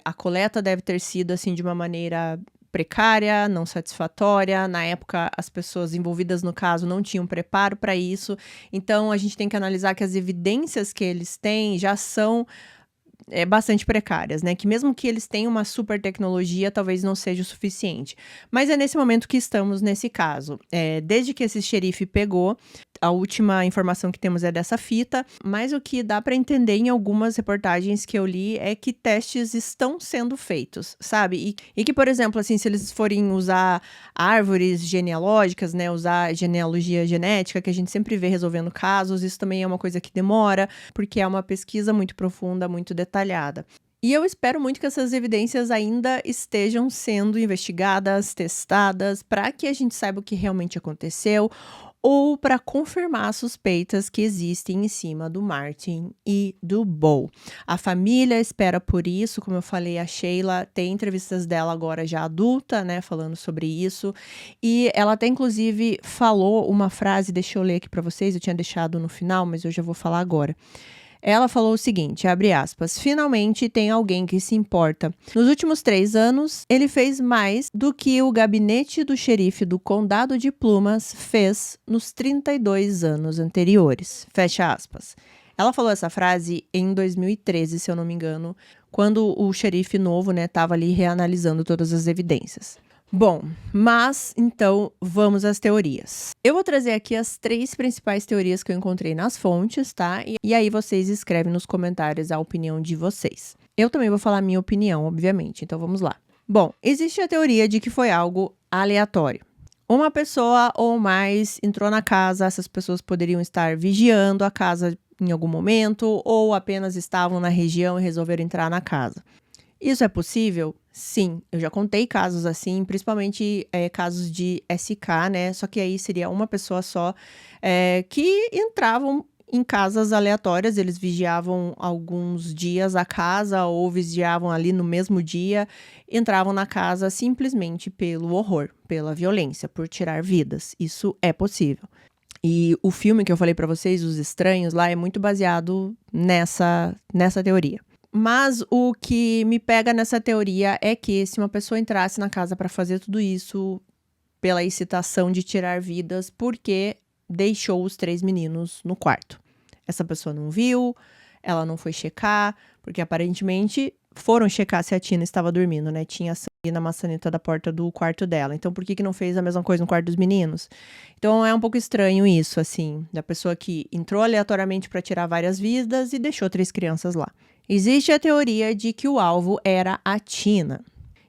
a coleta deve ter sido assim de uma maneira precária, não satisfatória. Na época, as pessoas envolvidas no caso não tinham preparo para isso. Então, a gente tem que analisar que as evidências que eles têm já são bastante precárias, né? Que mesmo que eles tenham uma super tecnologia, talvez não seja o suficiente. Mas é nesse momento que estamos nesse caso. Desde que esse xerife pegou, a última informação que temos é dessa fita, mas o que dá para entender em algumas reportagens que eu li é que testes estão sendo feitos, sabe? E que, por exemplo, assim, se eles forem usar árvores genealógicas, né? Usar genealogia genética, que a gente sempre vê resolvendo casos, isso também é uma coisa que demora, porque é uma pesquisa muito profunda, muito detalhada. E eu espero muito que essas evidências ainda estejam sendo investigadas, testadas, para que a gente saiba o que realmente aconteceu ou para confirmar as suspeitas que existem em cima do Martin e do Bo. A família espera por isso, como eu falei, a Sheila tem entrevistas dela agora já adulta, né, falando sobre isso, e ela até inclusive falou uma frase, deixa eu ler aqui para vocês, eu tinha deixado no final, mas eu já vou falar agora. Ela falou o seguinte, abre aspas, finalmente tem alguém que se importa. Nos últimos 3 anos, ele fez mais do que o gabinete do xerife do condado de Plumas fez nos 32 anos anteriores. Fecha aspas. Ela falou essa frase em 2013, se eu não me engano, quando o xerife novo, né, estava ali reanalisando todas as evidências. Bom, mas então vamos às teorias. Eu vou trazer aqui as 3 principais teorias que eu encontrei nas fontes, tá? E aí vocês escrevem nos comentários a opinião de vocês. Eu também vou falar a minha opinião, obviamente, então vamos lá. Bom, existe a teoria de que foi algo aleatório. Uma pessoa ou mais entrou na casa, essas pessoas poderiam estar vigiando a casa em algum momento ou apenas estavam na região e resolveram entrar na casa. Isso é possível? Sim, eu já contei casos assim, principalmente casos de SK, né? Só que aí seria uma pessoa só que entravam em casas aleatórias, eles vigiavam alguns dias a casa ou vigiavam ali no mesmo dia, entravam na casa simplesmente pelo horror, pela violência, por tirar vidas. Isso é possível. E o filme que eu falei pra vocês, Os Estranhos, lá é muito baseado nessa teoria. Mas o que me pega nessa teoria é que se uma pessoa entrasse na casa para fazer tudo isso pela excitação de tirar vidas, porque deixou os 3 meninos no quarto. Essa pessoa não viu, ela não foi checar, porque aparentemente foram checar se a Tina estava dormindo, né? Tinha sangue na maçaneta da porta do quarto dela. Então, por que não fez a mesma coisa no quarto dos meninos? Então, é um pouco estranho isso, assim, da pessoa que entrou aleatoriamente para tirar várias vidas e deixou 3 crianças lá. Existe a teoria de que o alvo era a Tina.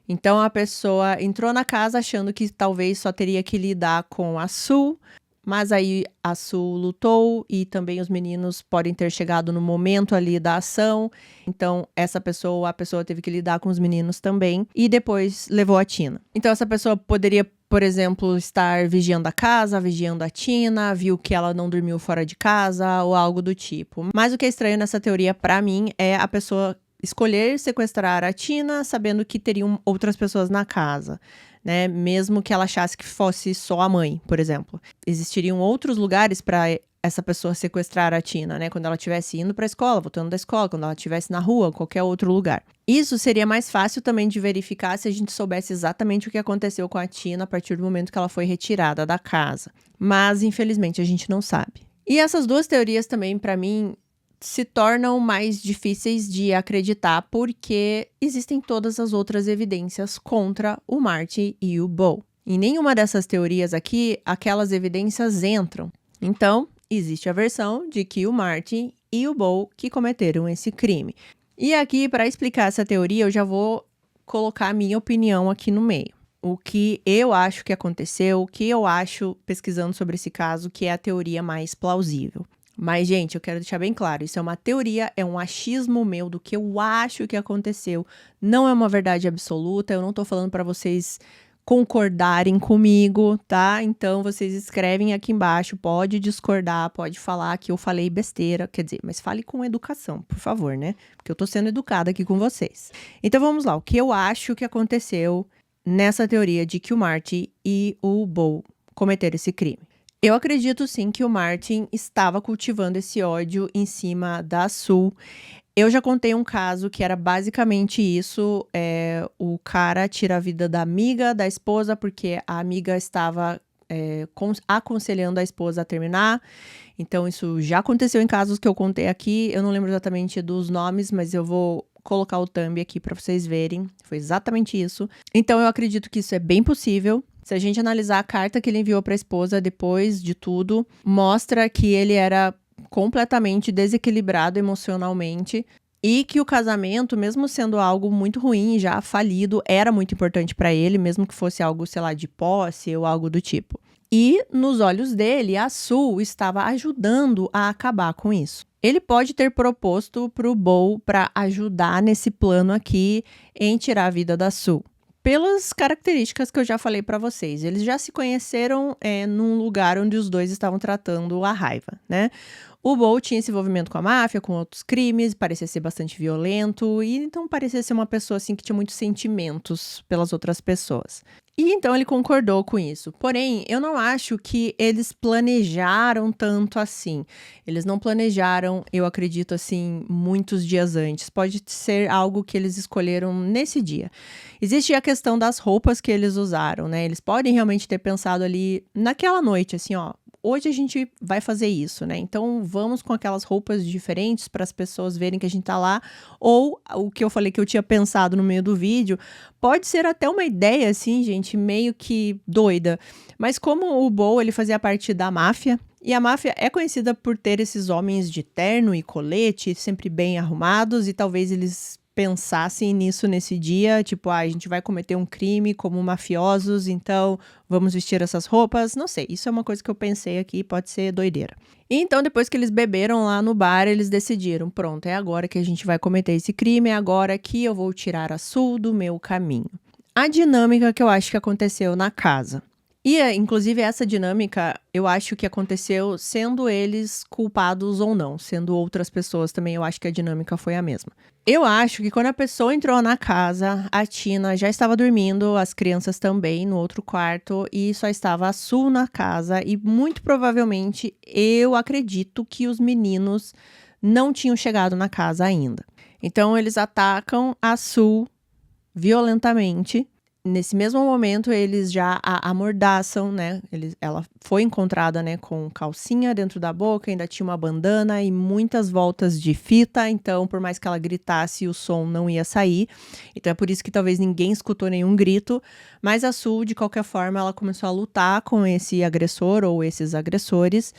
Então, a pessoa entrou na casa achando que talvez só teria que lidar com a Sue, mas aí a Sue lutou e também os meninos podem ter chegado no momento ali da ação. Então, a pessoa teve que lidar com os meninos também e depois levou a Tina. Então, essa pessoa poderia, por exemplo, estar vigiando a casa, vigiando a Tina, viu que ela não dormiu fora de casa ou algo do tipo. Mas o que é estranho nessa teoria, pra mim, é a pessoa escolher sequestrar a Tina sabendo que teriam outras pessoas na casa, né? Mesmo que ela achasse que fosse só a mãe, por exemplo. Existiriam outros lugares para essa pessoa sequestrar a Tina, né? Quando ela estivesse indo para a escola, voltando da escola, quando ela estivesse na rua, qualquer outro lugar. Isso seria mais fácil também de verificar se a gente soubesse exatamente o que aconteceu com a Tina a partir do momento que ela foi retirada da casa. Mas, infelizmente, a gente não sabe. E essas 2 teorias também, para mim, se tornam mais difíceis de acreditar porque existem todas as outras evidências contra o Marty e o Bo. Em nenhuma dessas teorias aqui, aquelas evidências entram. Então, existe a versão de que o Marty e o Bo que cometeram esse crime. E aqui, para explicar essa teoria, eu já vou colocar a minha opinião aqui no meio. O que eu acho que aconteceu, o que eu acho, pesquisando sobre esse caso, que é a teoria mais plausível. Mas, gente, eu quero deixar bem claro, isso é uma teoria, é um achismo meu do que eu acho que aconteceu. Não é uma verdade absoluta, eu não tô falando pra vocês concordarem comigo, tá? Então vocês escrevem aqui embaixo, pode discordar, pode falar que eu falei besteira, quer dizer, mas fale com educação, por favor, né? Porque eu tô sendo educada aqui com vocês. Então vamos lá, o que eu acho que aconteceu nessa teoria de que o Martin e o Bo cometeram esse crime. Eu acredito sim que o Martin estava cultivando esse ódio em cima da Sue. Eu já contei um caso que era basicamente isso, o cara tira a vida da amiga, da esposa, porque a amiga estava aconselhando a esposa a terminar. Então isso já aconteceu em casos que eu contei aqui, eu não lembro exatamente dos nomes, mas eu vou colocar o thumb aqui para vocês verem, foi exatamente isso. Então eu acredito que isso é bem possível. Se a gente analisar a carta que ele enviou para a esposa depois de tudo, mostra que ele era completamente desequilibrado emocionalmente e que o casamento, mesmo sendo algo muito ruim, já falido, era muito importante para ele, mesmo que fosse algo, sei lá, de posse ou algo do tipo. E nos olhos dele, a Sue estava ajudando a acabar com isso. Ele pode ter proposto para o Bo para ajudar nesse plano aqui em tirar a vida da Sue. Pelas características que eu já falei para vocês, eles já se conheceram num lugar onde os dois estavam tratando a raiva, né? O Bo tinha esse envolvimento com a máfia, com outros crimes, parecia ser bastante violento e então parecia ser uma pessoa assim que tinha muitos sentimentos pelas outras pessoas. E então ele concordou com isso. Porém, eu não acho que eles planejaram tanto assim. Eles não planejaram, eu acredito assim, muitos dias antes. Pode ser algo que eles escolheram nesse dia. Existe a questão das roupas que eles usaram, né? Eles podem realmente ter pensado ali naquela noite, assim, ó. Hoje a gente vai fazer isso, né? Então vamos com aquelas roupas diferentes para as pessoas verem que a gente tá lá. Ou o que eu falei que eu tinha pensado no meio do vídeo, pode ser até uma ideia, assim, gente, meio que doida. Mas como o Bo, ele fazia parte da máfia, e a máfia é conhecida por ter esses homens de terno e colete, sempre bem arrumados, e talvez eles pensassem nisso nesse dia, tipo, a gente vai cometer um crime como mafiosos, então vamos vestir essas roupas, não sei, isso é uma coisa que eu pensei aqui, pode ser doideira. E então, depois que eles beberam lá no bar, eles decidiram, pronto, é agora que a gente vai cometer esse crime, é agora que eu vou tirar a Sue do meu caminho. A dinâmica que eu acho que aconteceu na casa. E, inclusive, essa dinâmica, eu acho que aconteceu sendo eles culpados ou não, sendo outras pessoas também, eu acho que a dinâmica foi a mesma. Eu acho que quando a pessoa entrou na casa, a Tina já estava dormindo, as crianças também no outro quarto, e só estava a Sue na casa, e muito provavelmente, eu acredito que os meninos não tinham chegado na casa ainda. Então, eles atacam a Sue violentamente. Nesse mesmo momento, eles já a amordaçam, né? Ela foi encontrada, né, com calcinha dentro da boca, ainda tinha uma bandana e muitas voltas de fita. Então, por mais que ela gritasse, o som não ia sair. Então, é por isso que talvez ninguém escutou nenhum grito. Mas a Sue, de qualquer forma, ela começou a lutar com esse agressor ou esses agressores.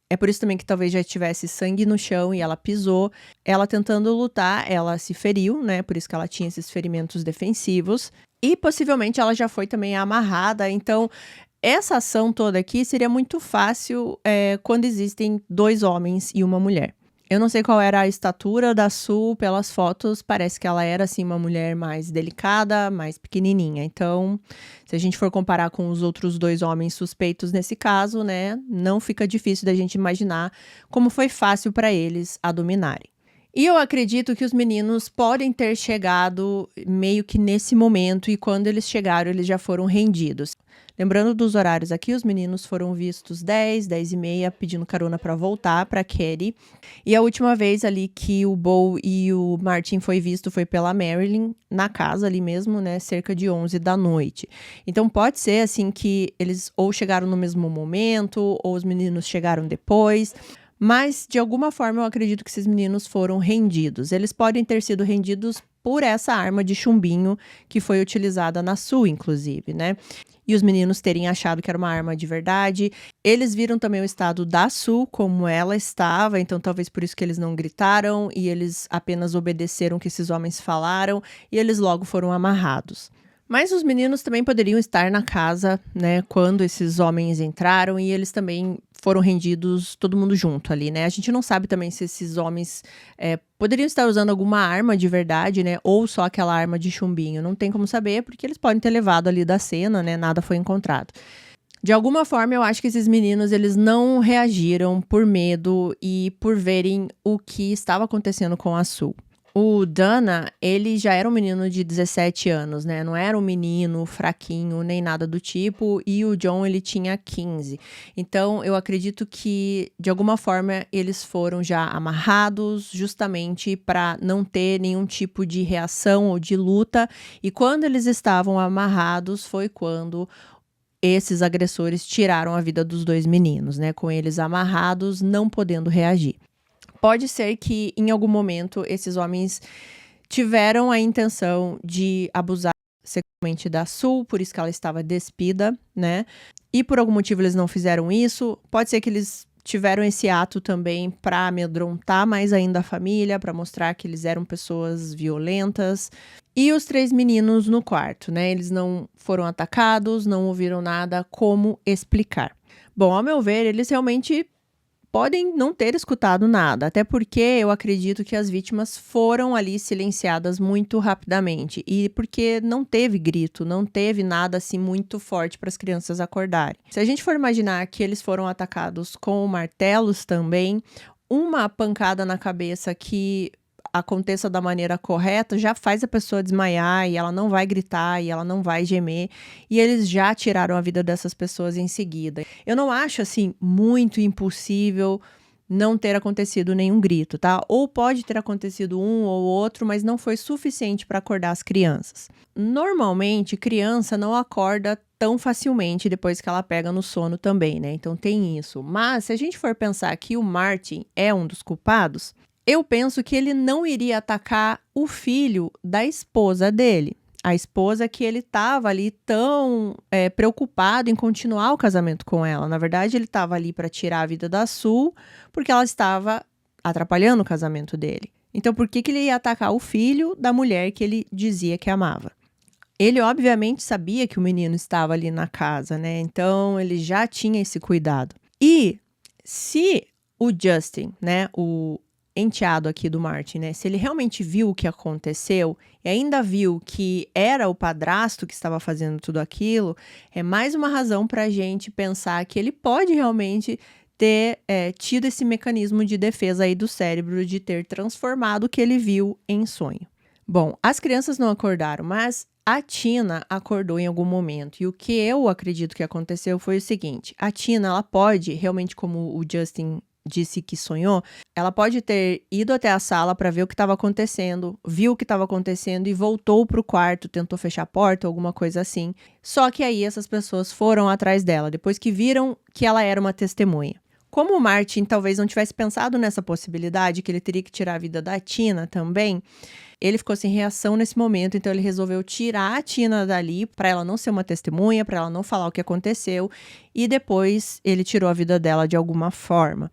É por isso também que talvez já tivesse sangue no chão e ela pisou. Ela tentando lutar, ela se feriu, né? Por isso que ela tinha esses ferimentos defensivos. E possivelmente ela já foi também amarrada. Então, essa ação toda aqui seria muito fácil quando existem dois homens e uma mulher. Eu não sei qual era a estatura da Sue pelas fotos, parece que ela era assim uma mulher mais delicada, mais pequenininha. Então, se a gente for comparar com os outros dois homens suspeitos nesse caso, né, não fica difícil da gente imaginar como foi fácil para eles a dominarem. E eu acredito que os meninos podem ter chegado meio que nesse momento e quando eles chegaram, eles já foram rendidos. Lembrando dos horários aqui, os meninos foram vistos 10h30, pedindo carona para voltar para Katie. E a última vez ali que o Bo e o Martin foi visto foi pela Marilyn, na casa ali mesmo, né, cerca de 11 da noite. Então pode ser assim que eles ou chegaram no mesmo momento, ou os meninos chegaram depois. Mas, de alguma forma, eu acredito que esses meninos foram rendidos. Eles podem ter sido rendidos por essa arma de chumbinho que foi utilizada na Sue, inclusive, né? E os meninos terem achado que era uma arma de verdade. Eles viram também o estado da Sue, como ela estava, então talvez por isso que eles não gritaram e eles apenas obedeceram o que esses homens falaram e eles logo foram amarrados. Mas os meninos também poderiam estar na casa, né, quando esses homens entraram e eles também foram rendidos todo mundo junto ali, né? A gente não sabe também se esses homens poderiam estar usando alguma arma de verdade, né? Ou só aquela arma de chumbinho. Não tem como saber, porque eles podem ter levado ali da cena, né? Nada foi encontrado. De alguma forma, eu acho que esses meninos, eles não reagiram por medo e por verem o que estava acontecendo com a Sue. O Dana, ele já era um menino de 17 anos, né? Não era um menino fraquinho, nem nada do tipo. E o John, ele tinha 15. Então, eu acredito que, de alguma forma, eles foram já amarrados justamente para não ter nenhum tipo de reação ou de luta. E quando eles estavam amarrados, foi quando esses agressores tiraram a vida dos 2 meninos, né? Com eles amarrados, não podendo reagir. Pode ser que, em algum momento, esses homens tiveram a intenção de abusar sexualmente da Sue, por isso que ela estava despida, né? E por algum motivo eles não fizeram isso. Pode ser que eles tiveram esse ato também para amedrontar mais ainda a família, para mostrar que eles eram pessoas violentas. E os 3 meninos no quarto, né? Eles não foram atacados, não ouviram nada. Como explicar? Bom, ao meu ver, eles realmente podem não ter escutado nada, até porque eu acredito que as vítimas foram ali silenciadas muito rapidamente e porque não teve grito, não teve nada assim muito forte para as crianças acordarem. Se a gente for imaginar que eles foram atacados com martelos também, uma pancada na cabeça que aconteça da maneira correta, já faz a pessoa desmaiar e ela não vai gritar e ela não vai gemer, e eles já tiraram a vida dessas pessoas em seguida. Eu não acho, assim, muito impossível não ter acontecido nenhum grito, tá? Ou pode ter acontecido um ou outro, mas não foi suficiente para acordar as crianças. Normalmente, criança não acorda tão facilmente depois que ela pega no sono também, né? Então tem isso. Mas se a gente for pensar que o Martin é um dos culpados, eu penso que ele não iria atacar o filho da esposa dele. A esposa que ele estava ali tão preocupado em continuar o casamento com ela. Na verdade, ele estava ali para tirar a vida da Sue, porque ela estava atrapalhando o casamento dele. Então, por que ele ia atacar o filho da mulher que ele dizia que amava? Ele, obviamente, sabia que o menino estava ali na casa, né? Então, ele já tinha esse cuidado. E se o Justin, né, o enteado aqui do Martin, né? Se ele realmente viu o que aconteceu e ainda viu que era o padrasto que estava fazendo tudo aquilo, é mais uma razão para a gente pensar que ele pode realmente ter tido esse mecanismo de defesa aí do cérebro, de ter transformado o que ele viu em sonho. Bom, as crianças não acordaram, mas a Tina acordou em algum momento. E o que eu acredito que aconteceu foi o seguinte: a Tina, ela pode realmente, como o Justin disse que sonhou, ela pode ter ido até a sala para ver o que estava acontecendo, viu o que estava acontecendo e voltou para o quarto, tentou fechar a porta, alguma coisa assim. Só que aí essas pessoas foram atrás dela, depois que viram que ela era uma testemunha. Como o Martin talvez não tivesse pensado nessa possibilidade, que ele teria que tirar a vida da Tina também, ele ficou sem reação nesse momento, então ele resolveu tirar a Tina dali para ela não ser uma testemunha, para ela não falar o que aconteceu, e depois ele tirou a vida dela de alguma forma.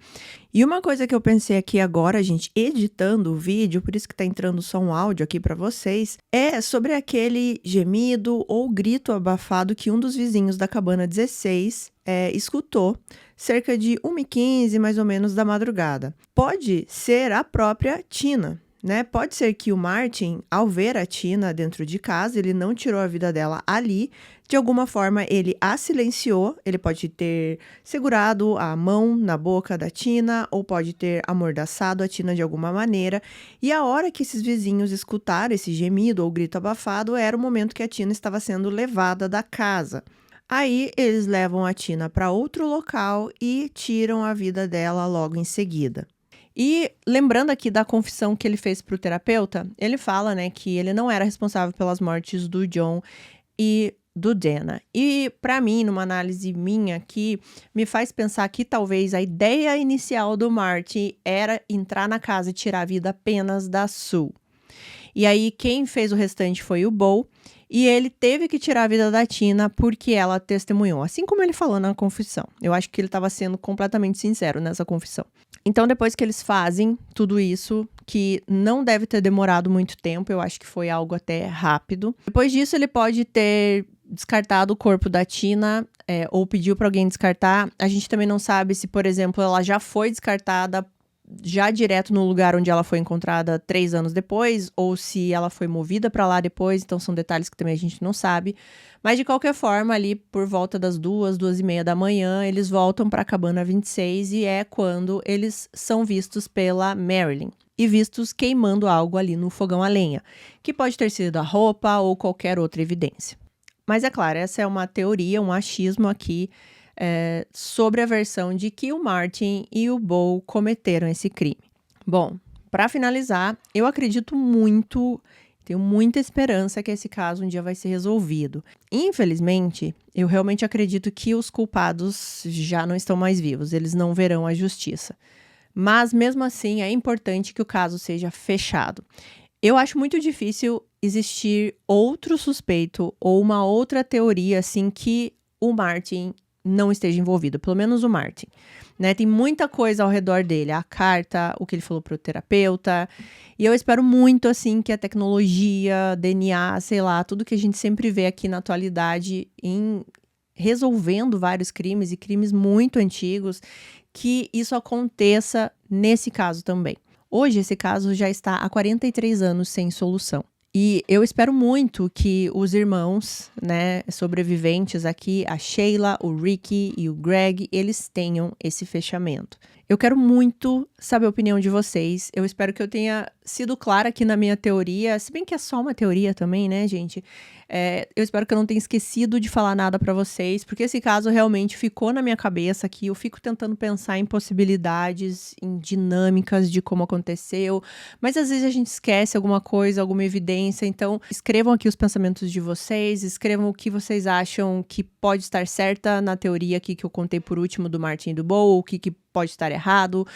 E uma coisa que eu pensei aqui agora, gente, editando o vídeo, por isso que tá entrando só um áudio aqui para vocês, é sobre aquele gemido ou grito abafado que um dos vizinhos da cabana 16 escutou cerca de 1h15, mais ou menos, da madrugada. Pode ser a própria Tina, né? Pode ser que o Martin, ao ver a Tina dentro de casa, ele não tirou a vida dela ali. De alguma forma, ele a silenciou. Ele pode ter segurado a mão na boca da Tina ou pode ter amordaçado a Tina de alguma maneira. E a hora que esses vizinhos escutaram esse gemido ou grito abafado, era o momento que a Tina estava sendo levada da casa. Aí, eles levam a Tina para outro local e tiram a vida dela logo em seguida. E lembrando aqui da confissão que ele fez para o terapeuta, ele fala, né, que ele não era responsável pelas mortes do John e do Dana. E para mim, numa análise minha aqui, me faz pensar que talvez a ideia inicial do Martin era entrar na casa e tirar a vida apenas da Sue. E aí quem fez o restante foi o Bo, e ele teve que tirar a vida da Tina porque ela testemunhou, assim como ele falou na confissão. Eu acho que ele estava sendo completamente sincero nessa confissão. Então, depois que eles fazem tudo isso, que não deve ter demorado muito tempo, eu acho que foi algo até rápido. Depois disso, ele pode ter descartado o corpo da Tina, ou pediu para alguém descartar. A gente também não sabe se, por exemplo, ela já foi descartada já direto no lugar onde ela foi encontrada 3 anos depois, ou se ela foi movida para lá depois, então são detalhes que também a gente não sabe. Mas de qualquer forma, ali por volta das 2h30 da manhã, eles voltam para a cabana 26 e é quando eles são vistos pela Marilyn. E vistos queimando algo ali no fogão a lenha, que pode ter sido a roupa ou qualquer outra evidência. Mas é claro, essa é uma teoria, um achismo aqui, sobre a versão de que o Martin e o Bo cometeram esse crime. Bom, para finalizar, eu acredito muito, tenho muita esperança que esse caso um dia vai ser resolvido. Infelizmente, eu realmente acredito que os culpados já não estão mais vivos, eles não verão a justiça. Mas mesmo assim, é importante que o caso seja fechado. Eu acho muito difícil existir outro suspeito ou uma outra teoria assim que o Martin não esteja envolvido, pelo menos o Martin, né? Tem muita coisa ao redor dele, a carta, o que ele falou pro terapeuta, e eu espero muito, assim, que a tecnologia, DNA, sei lá, tudo que a gente sempre vê aqui na atualidade em resolvendo vários crimes e crimes muito antigos, que isso aconteça nesse caso também. Hoje, esse caso já está há 43 anos sem solução. E eu espero muito que os irmãos, né, sobreviventes aqui, a Sheila, o Ricky e o Greg, eles tenham esse fechamento. Eu quero muito saber a opinião de vocês. Eu espero que eu tenha sido clara aqui na minha teoria, se bem que é só uma teoria também, né, gente? Eu espero que eu não tenha esquecido de falar nada pra vocês, porque esse caso realmente ficou na minha cabeça aqui. Eu fico tentando pensar em possibilidades, em dinâmicas de como aconteceu, mas às vezes a gente esquece alguma coisa, alguma evidência. Então, escrevam aqui os pensamentos de vocês, escrevam o que vocês acham que pode estar certa na teoria aqui que eu contei por último do Martin e do Bo, o que pode estar errado.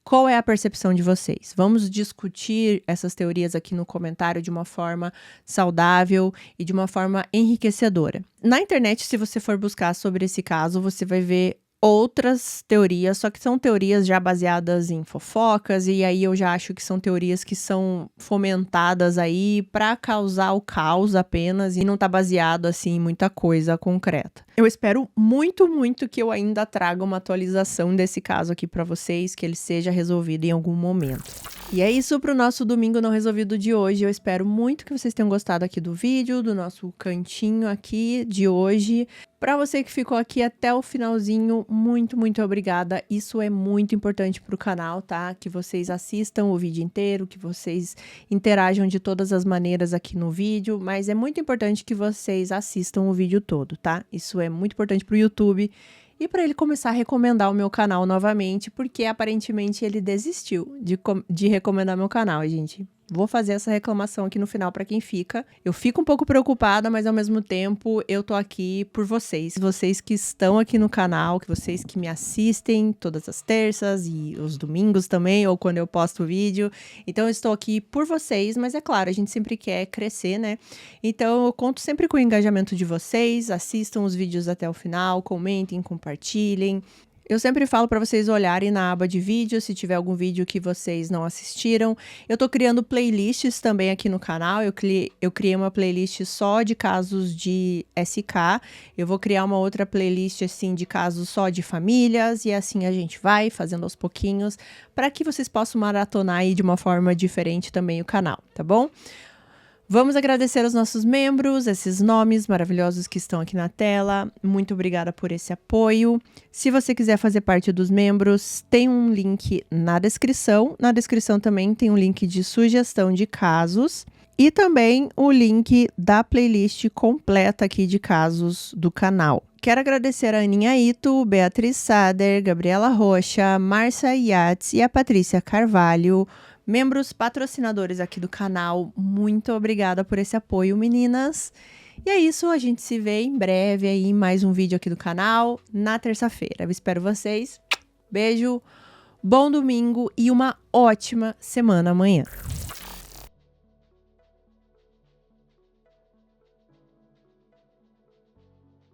Qual é a percepção de vocês? Vamos discutir essas teorias aqui no comentário de uma forma saudável e de uma forma enriquecedora. Na internet, se você for buscar sobre esse caso, você vai ver outras teorias, só que são teorias já baseadas em fofocas, e aí eu já acho que são teorias que são fomentadas aí para causar o caos apenas e não tá baseado assim em muita coisa concreta. Eu espero muito, muito que eu ainda traga uma atualização desse caso aqui para vocês, que ele seja resolvido em algum momento. E é isso pro nosso Domingo Não Resolvido de hoje. Eu espero muito que vocês tenham gostado aqui do vídeo, do nosso cantinho aqui de hoje. Para você que ficou aqui até o finalzinho, muito, muito obrigada. Isso é muito importante pro canal, tá? Que vocês assistam o vídeo inteiro, que vocês interajam de todas as maneiras aqui no vídeo, mas é muito importante que vocês assistam o vídeo todo, tá? Isso é muito importante pro YouTube e para ele começar a recomendar o meu canal novamente, porque aparentemente ele desistiu de recomendar meu canal, gente. Vou fazer essa reclamação aqui no final para quem fica. Eu fico um pouco preocupada, mas ao mesmo tempo eu tô aqui por vocês. Vocês que estão aqui no canal, que vocês que me assistem todas as terças e os domingos também, ou quando eu posto vídeo. Então eu estou aqui por vocês, mas é claro, a gente sempre quer crescer, né? Então eu conto sempre com o engajamento de vocês. Assistam os vídeos até o final, comentem, compartilhem. Eu sempre falo para vocês olharem na aba de vídeos, se tiver algum vídeo que vocês não assistiram. Eu tô criando playlists também aqui no canal. Eu criei uma playlist só de casos de SK. Eu vou criar uma outra playlist assim de casos só de famílias e assim a gente vai fazendo aos pouquinhos para que vocês possam maratonar aí de uma forma diferente também o canal, tá bom? Vamos agradecer aos nossos membros, esses nomes maravilhosos que estão aqui na tela. Muito obrigada por esse apoio. Se você quiser fazer parte dos membros, tem um link na descrição. Na descrição também tem um link de sugestão de casos e também o link da playlist completa aqui de casos do canal. Quero agradecer a Aninha Ito, Beatriz Sader, Gabriela Rocha, Márcia Yates e a Patrícia Carvalho, membros patrocinadores aqui do canal. Muito obrigada por esse apoio, meninas. E é isso, a gente se vê em breve aí em mais um vídeo aqui do canal, na terça-feira. Eu espero vocês. Beijo, bom domingo e uma ótima semana amanhã.